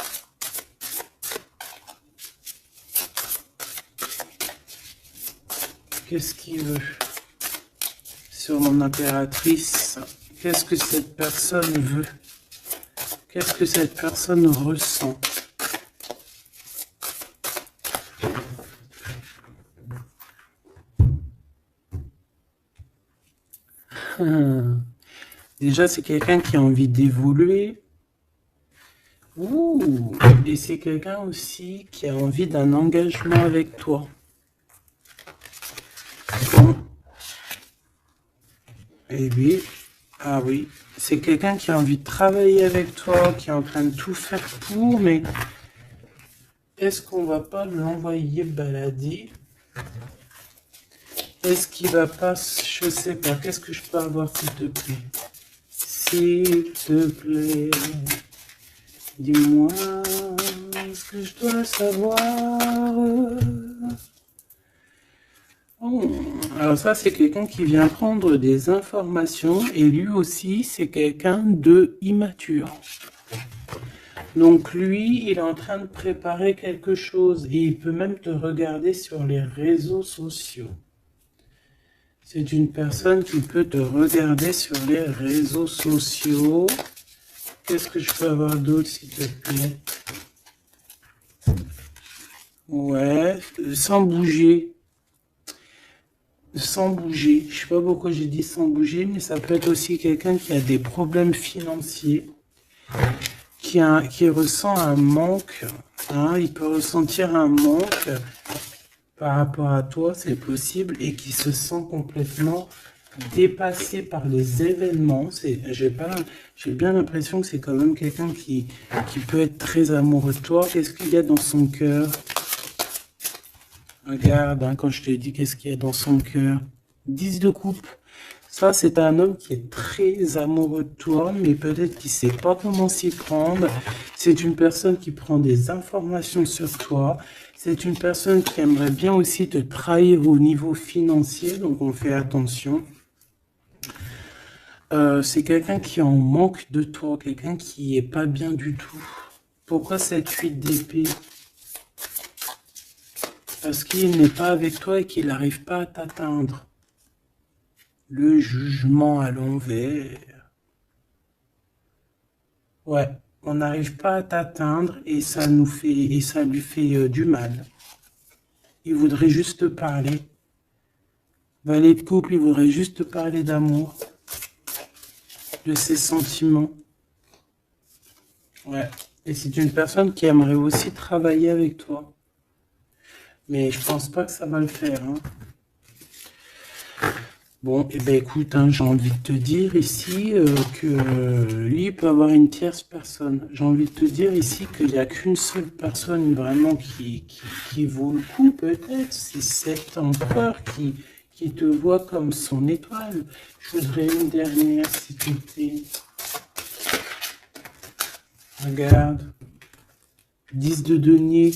Speaker 1: Qu'est-ce qu'il veut sur mon impératrice? Qu'est-ce que cette personne veut? Qu'est-ce que cette personne ressent? Déjà, c'est quelqu'un qui a envie d'évoluer. Ouh, et c'est quelqu'un aussi qui a envie d'un engagement avec toi. Bon. Et oui, ah oui, c'est quelqu'un qui a envie de travailler avec toi, qui est en train de tout faire pour, mais est-ce qu'on va pas l'envoyer balader? Est-ce qu'il va pas, je sais pas, qu'est-ce que je peux avoir s'il te plaît? S'il te plaît, dis-moi ce que je dois savoir. Oh, alors ça, c'est quelqu'un qui vient prendre des informations et lui aussi, c'est quelqu'un de immature. Donc lui, il est en train de préparer quelque chose et il peut même te regarder sur les réseaux sociaux. C'est une personne qui peut te regarder sur les réseaux sociaux. Qu'est-ce que je peux avoir d'autre, s'il te plaît? Ouais, sans bouger. Sans bouger. Je sais pas pourquoi j'ai dit sans bouger, mais ça peut être aussi quelqu'un qui a des problèmes financiers, qui ressent un manque. Hein, il peut ressentir un manque par rapport à toi, c'est possible, et qui se sent complètement dépassé par les événements. J'ai bien l'impression que c'est quand même quelqu'un qui peut être très amoureux de toi. Qu'est-ce qu'il y a dans son cœur? Regarde, hein, quand je te dis qu'est-ce qu'il y a dans son cœur. 10 de coupe. Ça, c'est un homme qui est très amoureux de toi, mais peut-être qu'il sait pas comment s'y prendre. C'est une personne qui prend des informations sur toi. C'est une personne qui aimerait bien aussi te trahir au niveau financier, donc on fait attention. C'est quelqu'un qui est en manque de toi, quelqu'un qui est pas bien du tout. Pourquoi cette 8 d'épée? Parce qu'il n'est pas avec toi et qu'il n'arrive pas à t'atteindre. Le jugement à l'envers. Ouais, on n'arrive pas à t'atteindre et ça lui fait du mal. Il voudrait juste parler. Valet de couple, il voudrait juste parler d'amour, de ses sentiments. Ouais. Et c'est une personne qui aimerait aussi travailler avec toi. Mais je pense pas que ça va le faire. Hein. Bon, et ben écoute, hein, j'ai envie de te dire ici que lui il peut avoir une tierce personne. J'ai envie de te dire ici qu'il n'y a qu'une seule personne vraiment qui vaut le coup, peut-être. C'est cet empereur qui te voit comme son étoile. Je voudrais une dernière, s'il te plaît. Regarde. 10 de denier.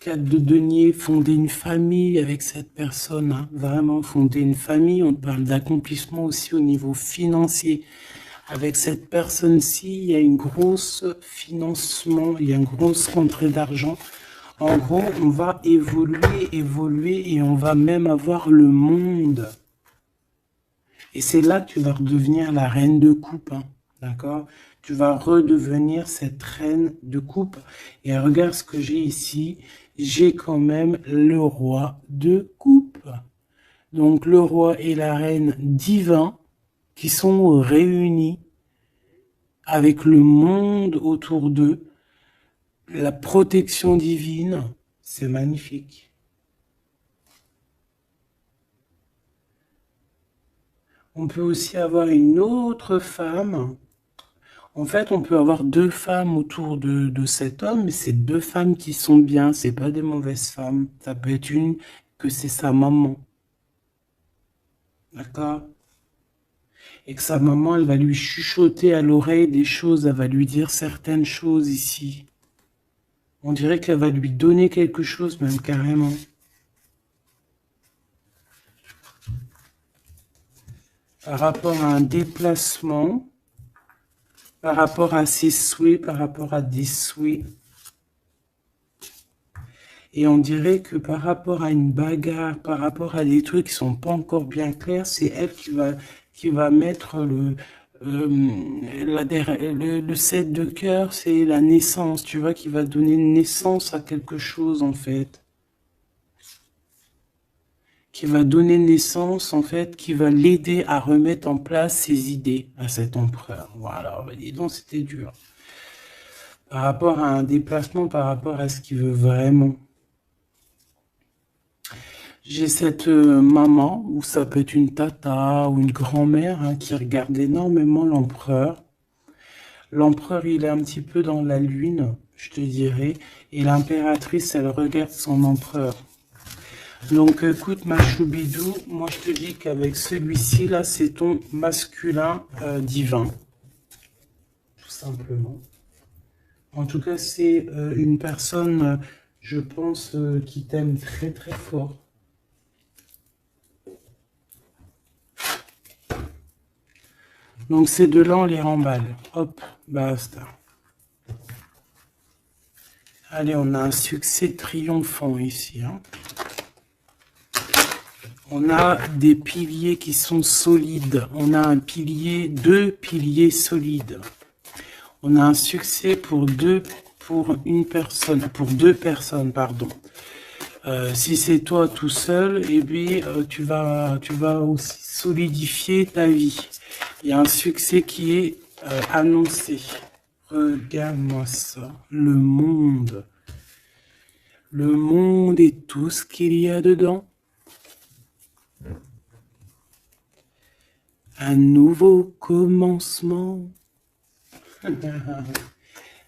Speaker 1: 4 de denier, fonder une famille avec cette personne, hein. Vraiment fonder une famille, on parle d'accomplissement aussi au niveau financier Avec cette personne-ci, il y a une grosse financement, il y a une grosse rentrée d'argent. En gros, on va évoluer et on va même avoir le monde. Et c'est là que tu vas redevenir la reine de coupe, hein, d'accord? Tu vas redevenir cette reine de coupe. Et regarde ce que j'ai ici. J'ai quand même le roi de coupe. Donc le roi et la reine divins qui sont réunis avec le monde autour d'eux. La protection divine, c'est magnifique. On peut aussi avoir une autre femme. En fait, on peut avoir deux femmes autour de cet homme, mais c'est deux femmes qui sont bien, c'est pas des mauvaises femmes. Ça peut être une que c'est sa maman. D'accord? Et que sa maman, elle va lui chuchoter à l'oreille des choses, elle va lui dire certaines choses ici. On dirait qu'elle va lui donner quelque chose, même carrément. Par rapport à un déplacement, par rapport à ses souhaits, par rapport à des souhaits. Et on dirait que par rapport à une bagarre, par rapport à des trucs qui sont pas encore bien clairs, c'est elle qui va mettre le 7 de cœur, c'est la naissance, tu vois, qui va donner naissance à quelque chose, en fait. Qui va donner naissance, en fait, qui va l'aider à remettre en place ses idées à cet empereur. Voilà, dis donc, c'était dur. Par rapport à un déplacement, par rapport à ce qu'il veut vraiment. J'ai cette maman, ou ça peut être une tata ou une grand-mère, hein, qui regarde énormément l'empereur. L'empereur, il est un petit peu dans la lune, je te dirais, et l'impératrice, elle regarde son empereur. Donc écoute, ma choubidou, moi je te dis qu'avec celui-ci, là, c'est ton masculin divin. Tout simplement. En tout cas, c'est une personne, je pense, qui t'aime très très fort. Donc ces deux-là, on les remballe. Hop, basta. Allez, on a un succès triomphant ici. Hein. On a des piliers qui sont solides. On a un pilier, deux piliers solides. On a un succès pour deux personnes, pardon. Si c'est toi tout seul, eh bien, tu vas aussi solidifier ta vie. Il y a un succès qui est annoncé. Regarde-moi ça. Le monde. Le monde et tout ce qu'il y a dedans. Un nouveau commencement.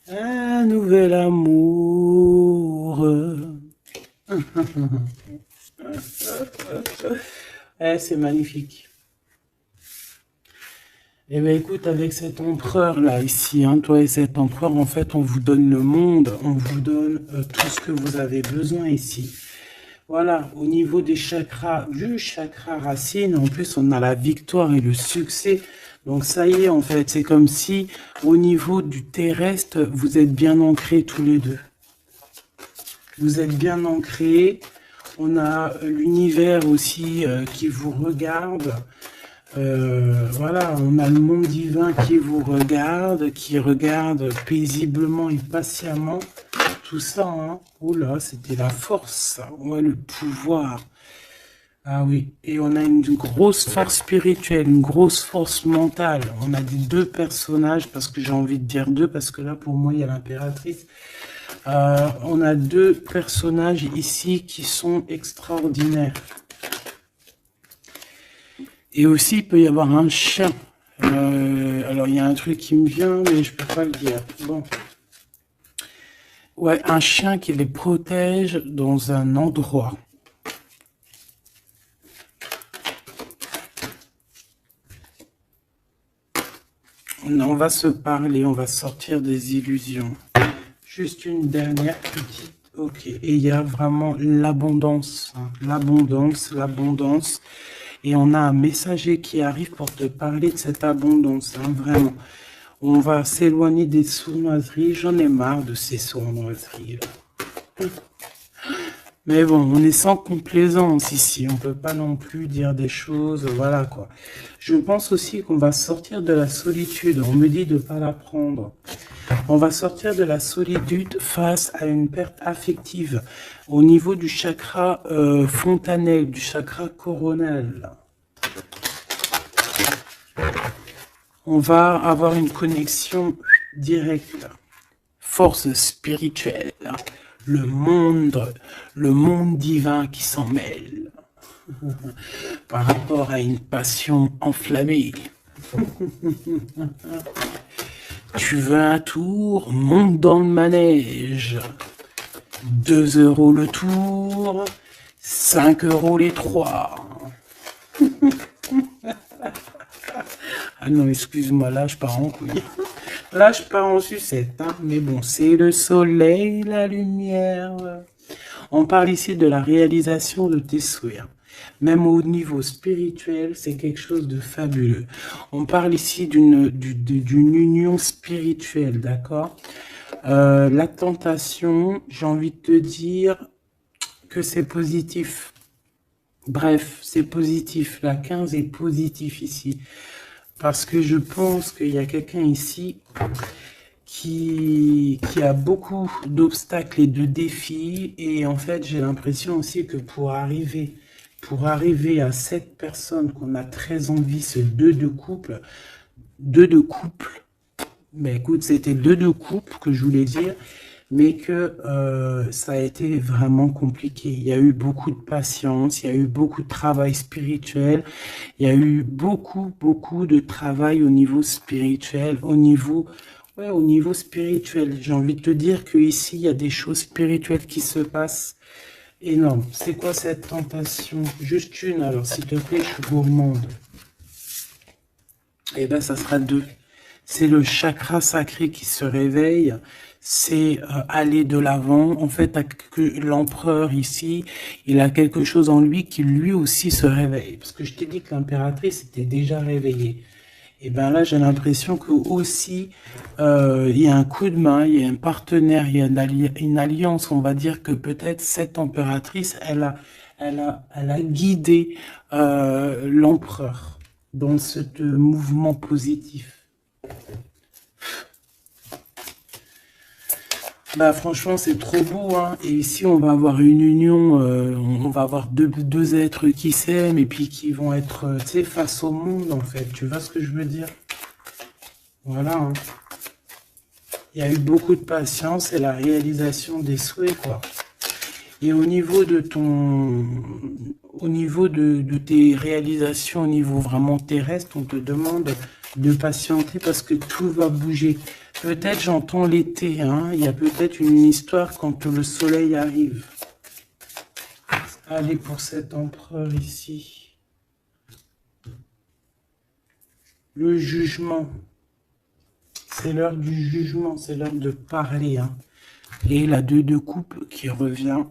Speaker 1: Un nouvel amour. C'est magnifique. Eh bien, écoute, avec cet empereur-là, ici, hein, toi et cet empereur, en fait, on vous donne le monde, on vous donne tout ce que vous avez besoin ici. Voilà, au niveau des chakras, le chakra racine, en plus, on a la victoire et le succès. Donc, ça y est, en fait, c'est comme si, au niveau du terrestre, vous êtes bien ancrés tous les deux. Vous êtes bien ancrés. On a l'univers aussi qui vous regarde. Voilà, on a le monde divin qui vous regarde, qui regarde paisiblement et patiemment. Tout ça, hein. Oula, c'était la force, ouais, le pouvoir. Ah oui, et on a une grosse force spirituelle, une grosse force mentale. On a des deux personnages, parce que j'ai envie de dire deux, parce que là, pour moi, il y a l'impératrice. On a deux personnages ici qui sont extraordinaires. Et aussi, il peut y avoir un chien. Alors, il y a un truc qui me vient, mais je peux pas le dire. Bon. Ouais, un chien qui les protège dans un endroit. On va se parler, on va sortir des illusions. Juste une dernière petite. Ok, et il y a vraiment l'abondance. Hein, l'abondance, l'abondance. Et on a un messager qui arrive pour te parler de cette abondance, hein, vraiment. On va s'éloigner des sournoiseries. J'en ai marre de ces sournoiseries, là. Mais bon, on est sans complaisance ici. On peut pas non plus dire des choses, voilà quoi. Je pense aussi qu'on va sortir de la solitude. On me dit de pas la prendre. On va sortir de la solitude face à une perte affective au niveau du chakra fontanelle, du chakra coronal. On va avoir une connexion directe, force spirituelle, le monde divin qui s'en mêle par rapport à une passion enflammée. Tu veux un tour? Monte dans le manège. 2 € le tour, 5 € les 3. Ah non, excuse-moi, là je pars en couille. Là je pars en sucette, hein. Mais bon, c'est le soleil, la lumière. On parle ici de la réalisation de tes souhaits. Même au niveau spirituel, c'est quelque chose de fabuleux. On parle ici d'une union spirituelle, d'accord? La tentation, j'ai envie de te dire que c'est positif. Bref, c'est positif. La 15 est positif ici. Parce que je pense qu'il y a quelqu'un ici qui a beaucoup d'obstacles et de défis. Et en fait, j'ai l'impression aussi que pour arriver à cette personne qu'on a très envie, ce 2 de couple, mais écoute, c'était 2 de couple que je voulais dire, mais que ça a été vraiment compliqué. Il y a eu beaucoup de patience, il y a eu beaucoup de travail spirituel, il y a eu beaucoup de travail au niveau spirituel, au niveau spirituel. J'ai envie de te dire que ici il y a des choses spirituelles qui se passent énormes. C'est quoi cette tentation? Juste une, alors s'il te plaît, je suis gourmande. Eh ben, ça sera 2. C'est le chakra sacré qui se réveille, c'est aller de l'avant. En fait, l'empereur ici, il a quelque chose en lui qui lui aussi se réveille. Parce que je t'ai dit que l'impératrice était déjà réveillée. Et bien là, j'ai l'impression que aussi, il y a un coup de main, il y a un partenaire, il y a une alliance. On va dire que peut-être cette impératrice, elle a guidé l'empereur dans ce mouvement positif. Bah franchement c'est trop beau, hein. Et ici on va avoir une union, on va avoir deux êtres qui s'aiment et puis qui vont être, tu sais, face au monde en fait. Tu vois ce que je veux dire? Voilà, hein. Il y a eu beaucoup de patience et la réalisation des souhaits, quoi. Et au niveau de tes réalisations au niveau vraiment terrestre, on te demande de patienter parce que tout va bouger. Peut-être j'entends l'été, hein. Il y a peut-être une histoire quand le soleil arrive. Allez, pour cet empereur ici. Le jugement. C'est l'heure du jugement, c'est l'heure de parler, hein. Et la 2 de coupe qui revient.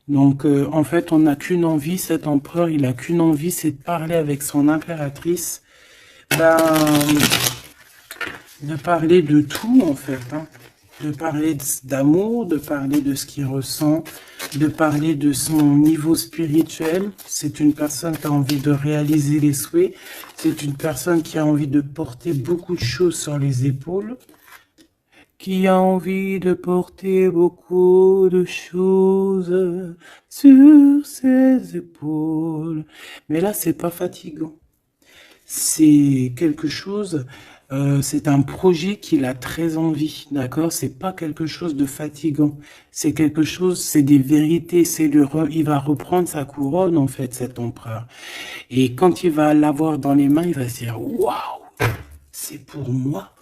Speaker 1: Donc, en fait, on n'a qu'une envie, cet empereur, il n'a qu'une envie, c'est de parler avec son impératrice. Ben, de parler de tout, en fait, hein. De parler d'amour, de parler de ce qu'il ressent, de parler de son niveau spirituel. C'est une personne qui a envie de réaliser les souhaits. C'est une personne qui a envie de porter beaucoup de choses sur les épaules. Qui a envie de porter beaucoup de choses sur ses épaules. Mais là, c'est pas fatigant. C'est quelque chose, c'est un projet qu'il a très envie, d'accord? C'est pas quelque chose de fatigant. C'est quelque chose, c'est des vérités. Il va reprendre sa couronne, en fait, cet empereur. Et quand il va l'avoir dans les mains, il va se dire, waouh, c'est pour moi.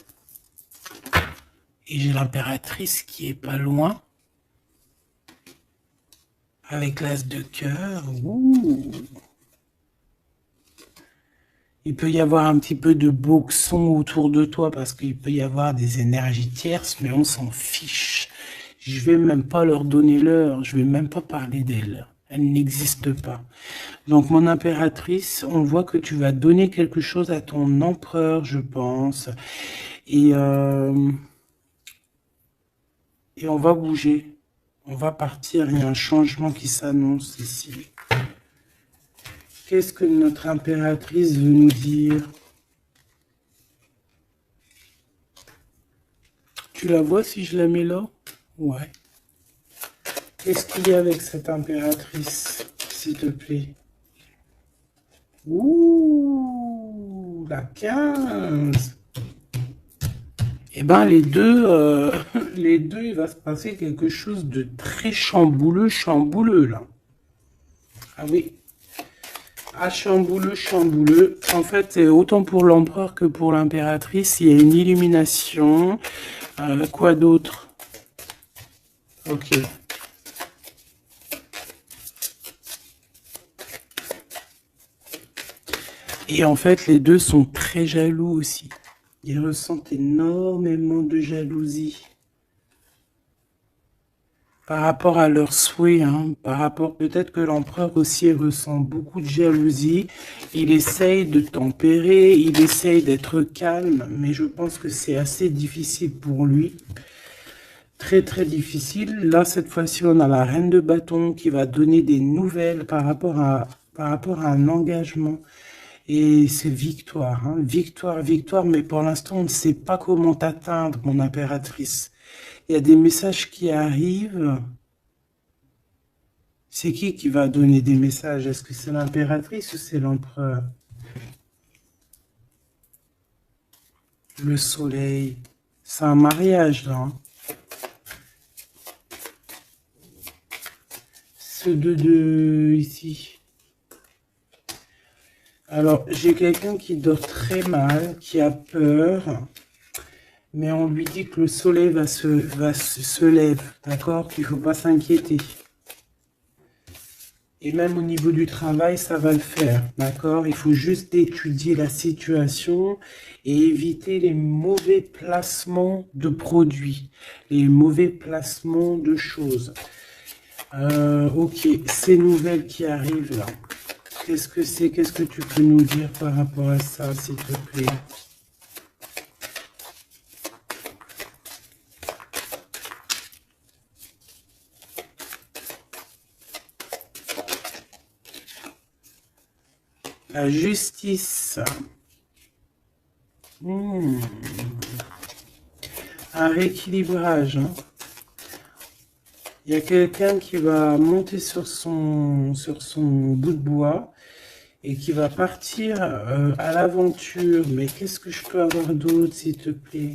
Speaker 1: Et j'ai l'impératrice qui est pas loin. Avec l'as de cœur. Ouh. Il peut y avoir un petit peu de boxon autour de toi parce qu'il peut y avoir des énergies tierces, mais on s'en fiche. Je vais même pas leur donner l'heure. Je vais même pas parler d'elles. Elle n'existe pas. Donc, mon impératrice, on voit que tu vas donner quelque chose à ton empereur, je pense. Et, euh, et on va bouger. On va partir. Il y a un changement qui s'annonce ici. Qu'est-ce que notre impératrice veut nous dire? Tu la vois si je la mets là? Ouais. Qu'est-ce qu'il y a avec cette impératrice, s'il te plaît? Ouh, la 15. Eh ben, les deux, il va se passer quelque chose de très chambouleux, chambouleux, là. Ah oui. Ah, chambouleux, chambouleux. En fait, autant pour l'empereur que pour l'impératrice, il y a une illumination. Quoi d'autre? Ok. Et en fait, les deux sont très jaloux aussi. Ils ressentent énormément de jalousie par rapport à leurs souhaits, hein, par rapport, peut-être que l'empereur aussi ressent beaucoup de jalousie. Il essaye de tempérer, il essaye d'être calme, mais je pense que c'est assez difficile pour lui. Très très difficile. Là, cette fois-ci, on a la reine de bâton qui va donner des nouvelles par rapport à un engagement. Et c'est victoire, hein, victoire, victoire, mais pour l'instant, on ne sait pas comment t'atteindre, mon impératrice. Il y a des messages qui arrivent. C'est qui va donner des messages? Est-ce que c'est l'impératrice ou c'est l'empereur? Le soleil. C'est un mariage, là. Hein. Ce 2 ici. Alors, j'ai quelqu'un qui dort très mal, qui a peur, mais on lui dit que le soleil se lève, d'accord? Qu'il ne faut pas s'inquiéter. Et même au niveau du travail, ça va le faire, d'accord? Il faut juste étudier la situation et éviter les mauvais placements de produits, les mauvais placements de choses. Ok, ces nouvelles qui arrivent là, qu'est-ce que c'est? Qu'est-ce que tu peux nous dire par rapport à ça, s'il te plaît? La justice. Un rééquilibrage. Hein. Il y a quelqu'un qui va monter sur son bout de bois et qui va partir à l'aventure. Mais qu'est-ce que je peux avoir d'autre, s'il te plaît?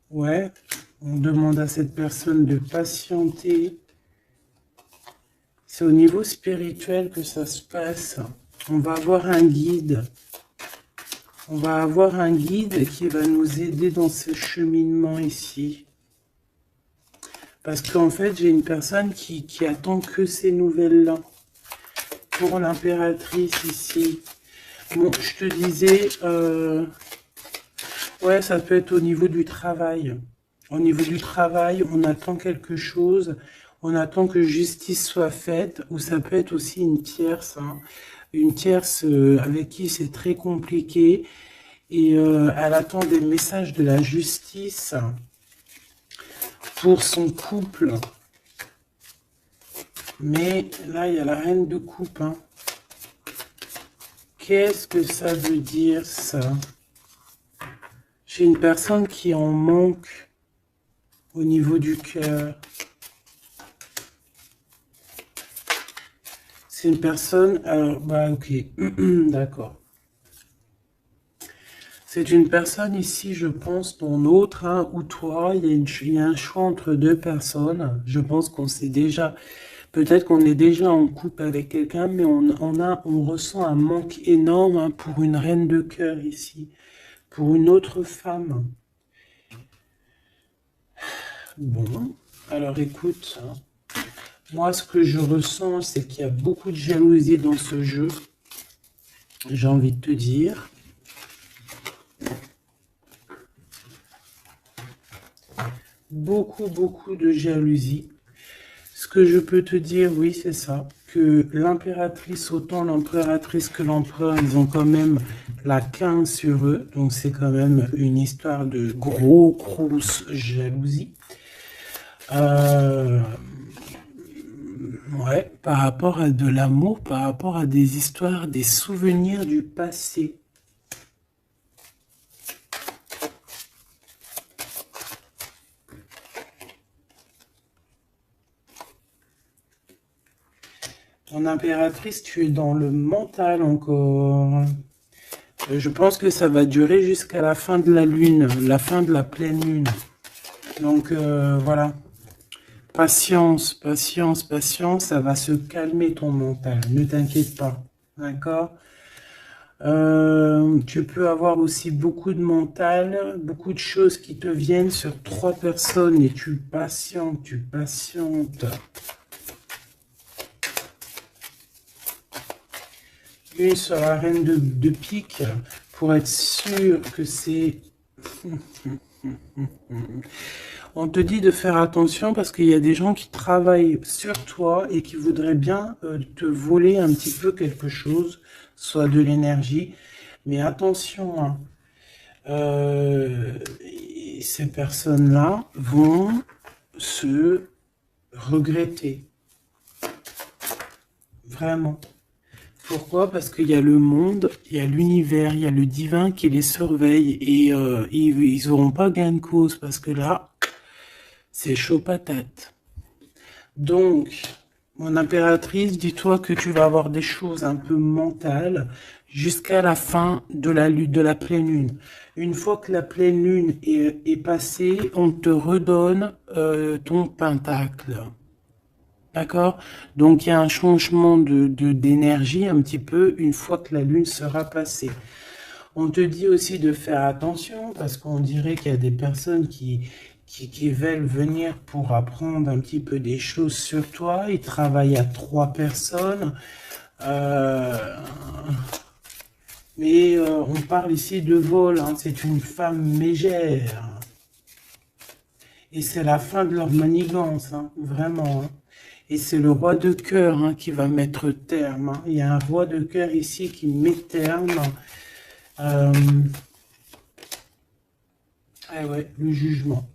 Speaker 1: Ouais, on demande à cette personne de patienter. C'est au niveau spirituel que ça se passe. On va avoir un guide. On va avoir un guide qui va nous aider dans ce cheminement ici. Parce qu'en fait, j'ai une personne qui attend que ces nouvelles-là. Pour l'impératrice ici. Bon, je te disais, ouais, ça peut être au niveau du travail. Au niveau du travail, on attend quelque chose, on attend que justice soit faite, ou ça peut être aussi une tierce, hein. Une tierce avec qui c'est très compliqué, et elle attend des messages de la justice pour son couple. Mais là, il y a la reine de coupe. Hein. Qu'est-ce que ça veut dire, ça? J'ai une personne qui en manque au niveau du cœur. C'est une personne... Alors, bah, ok. D'accord. C'est une personne ici, je pense, ton autre, hein, ou toi. Il y a un choix entre deux personnes. Je pense qu'on sait déjà... Peut-être qu'on est déjà en couple avec quelqu'un, mais on ressent un manque énorme, hein, pour une reine de cœur ici, pour une autre femme. Bon, alors écoute, hein, moi ce que je ressens, c'est qu'il y a beaucoup de jalousie dans ce jeu, j'ai envie de te dire. Beaucoup, beaucoup de jalousie. Ce que je peux te dire, oui, c'est ça, que l'impératrice, autant l'impératrice que l'empereur, ils ont quand même la 15 sur eux, donc c'est quand même une histoire de grosse jalousie. Ouais, par rapport à de l'amour, par rapport à des histoires, des souvenirs du passé. En impératrice, tu es dans le mental encore. Je pense que ça va durer jusqu'à la fin de la lune, la fin de la pleine lune. Donc voilà. Patience, patience, patience, ça va se calmer ton mental, ne t'inquiète pas, d'accord? Tu peux avoir aussi beaucoup de mental, beaucoup de choses qui te viennent sur 3 personnes et tu patientes, tu patientes. Une sur la reine de pique pour être sûr que c'est... On te dit de faire attention parce qu'il y a des gens qui travaillent sur toi et qui voudraient bien te voler un petit peu quelque chose, soit de l'énergie. Mais attention, hein, ces personnes-là vont se regretter. Vraiment. Pourquoi? Parce qu'il y a le monde, il y a l'univers, il y a le divin qui les surveille et ils n'auront pas gain de cause parce que là, c'est chaud patate. Donc, mon impératrice, dis-toi que tu vas avoir des choses un peu mentales jusqu'à la fin de la pleine lune. Une fois que la pleine lune est passée, on te redonne ton pentacle. D'accord? Donc, il y a un changement d'énergie un petit peu une fois que la lune sera passée. On te dit aussi de faire attention parce qu'on dirait qu'il y a des personnes qui veulent venir pour apprendre un petit peu des choses sur toi. Ils travaillent à 3 personnes. Mais on parle ici de vol. Hein. C'est une femme mégère. Et c'est la fin de leur manigance. Hein. Vraiment. Hein. Et c'est le roi de cœur hein, qui va mettre terme. Hein. Il y a un roi de cœur ici qui met terme. Ah ouais, le jugement.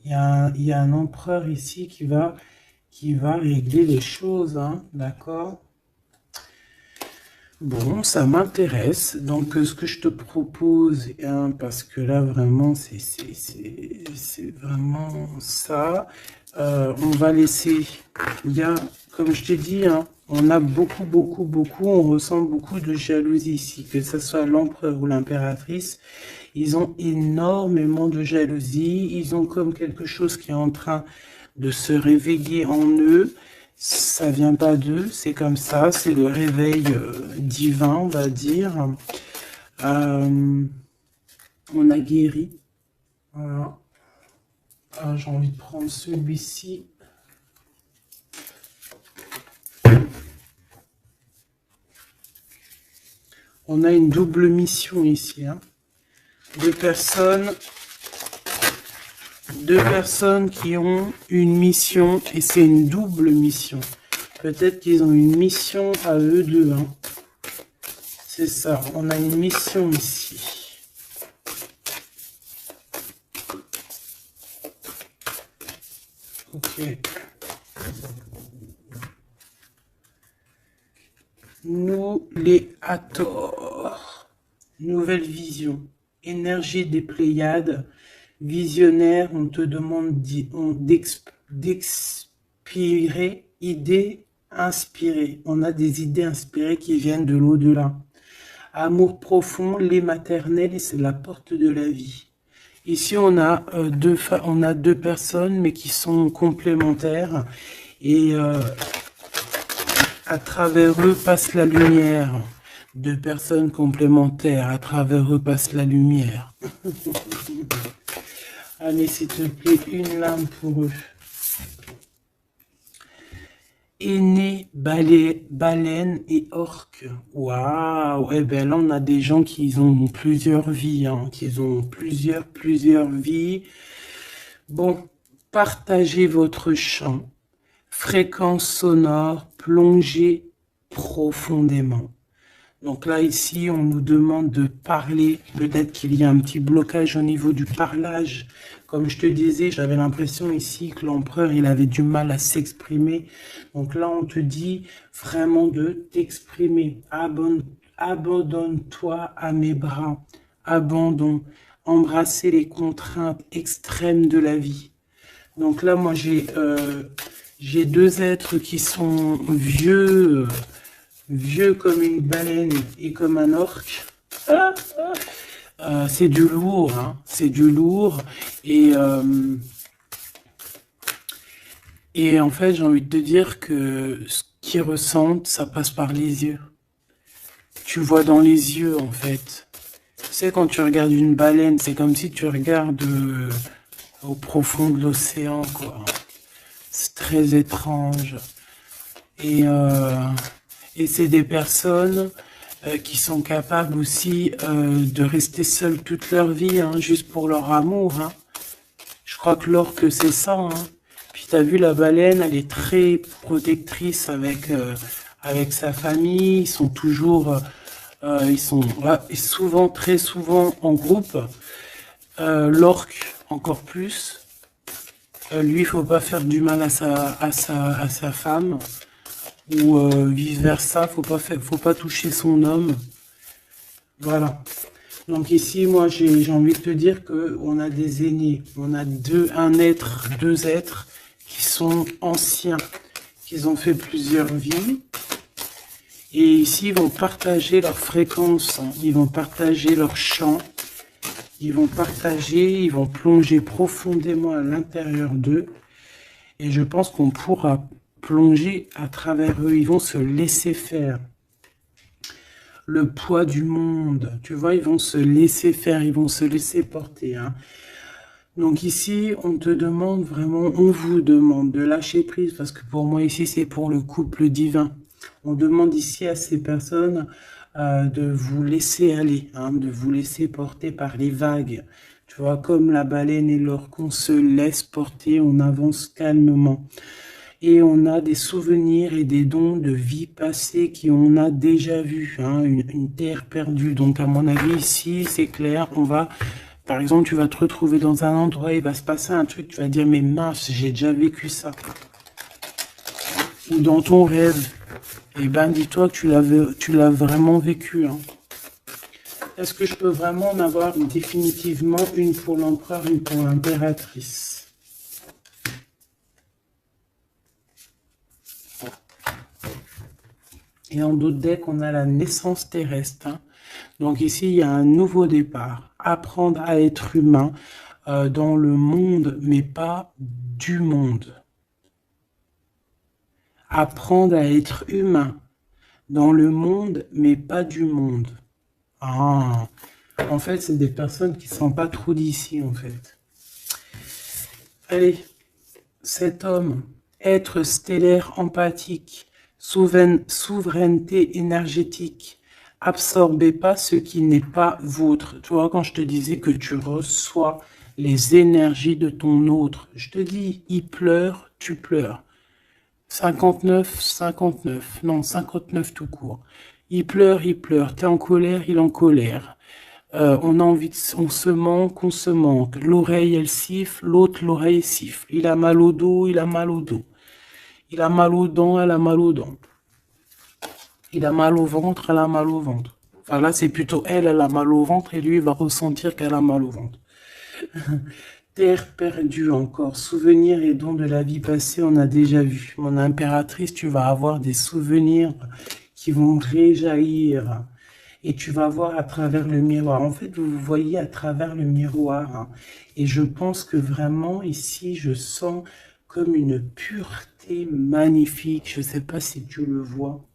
Speaker 1: Il y a un empereur ici qui va régler les choses, hein, d'accord? Bon, ça m'intéresse. Donc, ce que je te propose, hein, parce que là, vraiment, c'est vraiment ça. On va laisser, il y a, comme je t'ai dit, hein, on a on ressent beaucoup de jalousie ici, que ce soit l'empereur ou l'impératrice. Ils ont énormément de jalousie, ils ont comme quelque chose qui est en train de se réveiller en eux. Ça vient pas d'eux, c'est comme ça, c'est le réveil divin, on va dire. On a guéri. Voilà. Ah, j'ai envie de prendre celui-ci. On a une double mission ici. Hein. Deux personnes qui ont une mission et c'est une double mission. Peut-être qu'ils ont une mission à eux deux. Hein. C'est ça, on a une mission ici. Ok. Nous les Hathor. Nouvelle vision. Énergie des Pléiades. Visionnaire, on te demande d'expirer, idées inspirées. On a des idées inspirées qui viennent de l'au-delà. Amour profond, lait maternel, et c'est la porte de la vie. Ici, on a deux personnes, mais qui sont complémentaires. Et à travers eux passe la lumière. Deux personnes complémentaires, à travers eux passe la lumière. Allez, s'il te plaît, une lame pour eux. Aîné, baleine et orque. Waouh! Eh bien là, on a des gens qui ont plusieurs vies, hein, qui ont plusieurs vies. Bon, partagez votre champ, fréquence sonore, plongez profondément. Donc là, ici, on nous demande de parler. Peut-être qu'il y a un petit blocage au niveau du parlage. Comme je te disais, j'avais l'impression ici que l'empereur, il avait du mal à s'exprimer. Donc là, on te dit vraiment de t'exprimer. Abandonne-toi à mes bras. Abandon. Embrasser les contraintes extrêmes de la vie. Donc là, moi, j'ai deux êtres qui sont vieux comme une baleine et comme un orque. C'est du lourd, hein, c'est du lourd. Et en fait, j'ai envie de te dire que ce qu'ils ressentent, ça passe par les yeux. Tu vois dans les yeux, en fait. Tu sais, quand tu regardes une baleine, c'est comme si tu regardes au profond de l'océan, quoi. C'est très étrange. Et c'est des personnes qui sont capables aussi de rester seules toute leur vie, hein, juste pour leur amour. Hein. Je crois que l'orque, c'est ça. Hein. Puis tu as vu, la baleine, elle est très protectrice avec sa famille. Ils sont toujours, ils sont souvent, très souvent en groupe. L'orque, encore plus. Lui, il faut pas faire du mal à sa femme. Ou vice versa, faut pas toucher son homme. Voilà. Donc ici, moi, j'ai envie de te dire que on a des aînés, on a deux êtres qui sont anciens, qui ont fait plusieurs vies. Et ici, ils vont partager leur fréquence, hein. Ils vont partager leur chant, ils vont plonger profondément à l'intérieur d'eux. Et je pense qu'on pourra plonger à travers eux, ils vont se laisser faire. Le poids du monde, tu vois, ils vont se laisser faire, ils vont se laisser porter. Hein. Donc ici, on te demande vraiment, on vous demande de lâcher prise, parce que pour moi ici, c'est pour le couple divin. On demande ici à ces personnes de vous laisser aller, hein, de vous laisser porter par les vagues. Tu vois, comme la baleine et l'orque, on se laisse porter, on avance calmement. Et on a des souvenirs et des dons de vie passée qu'on a déjà vus, hein, une terre perdue. Donc à mon avis ici, c'est clair, par exemple, tu vas te retrouver dans un endroit, il va se passer un truc, tu vas dire, mais mince, j'ai déjà vécu ça. Ou dans ton rêve, eh ben dis-toi que tu l'as vraiment vécu. Hein. Est-ce que je peux vraiment en avoir définitivement une pour l'empereur, une pour l'impératrice? Et en d'autres decks, on a la naissance terrestre. Hein. Donc ici, il y a un nouveau départ. Apprendre à être humain dans le monde, mais pas du monde. Apprendre à être humain dans le monde, mais pas du monde. Ah, en fait, c'est des personnes qui ne sont pas trop d'ici, en fait. Allez, cet homme, être stellaire empathique, souveraineté énergétique, absorbez pas ce qui n'est pas vôtre. Tu vois, quand je te disais que tu reçois les énergies de ton autre, je te dis, il pleure, tu pleures. 59, 59, non, 59 tout court. Il pleure, t'es en colère, il est en colère. On a envie on se manque, on se manque. L'oreille, elle siffle, l'autre, l'oreille siffle. Il a mal au dos, il a mal au dos. Il a mal aux dents, elle a mal aux dents. Il a mal au ventre, elle a mal au ventre. Enfin là, c'est plutôt elle a mal au ventre et lui, il va ressentir qu'elle a mal au ventre. Terre perdue encore, souvenirs et dons de la vie passée, on a déjà vu. Mon impératrice, tu vas avoir des souvenirs qui vont réjaillir. Et tu vas voir à travers le miroir. En fait, vous voyez à travers le miroir. Hein. Et je pense que vraiment, ici, je sens comme une pureté magnifique. Je ne sais pas si tu le vois.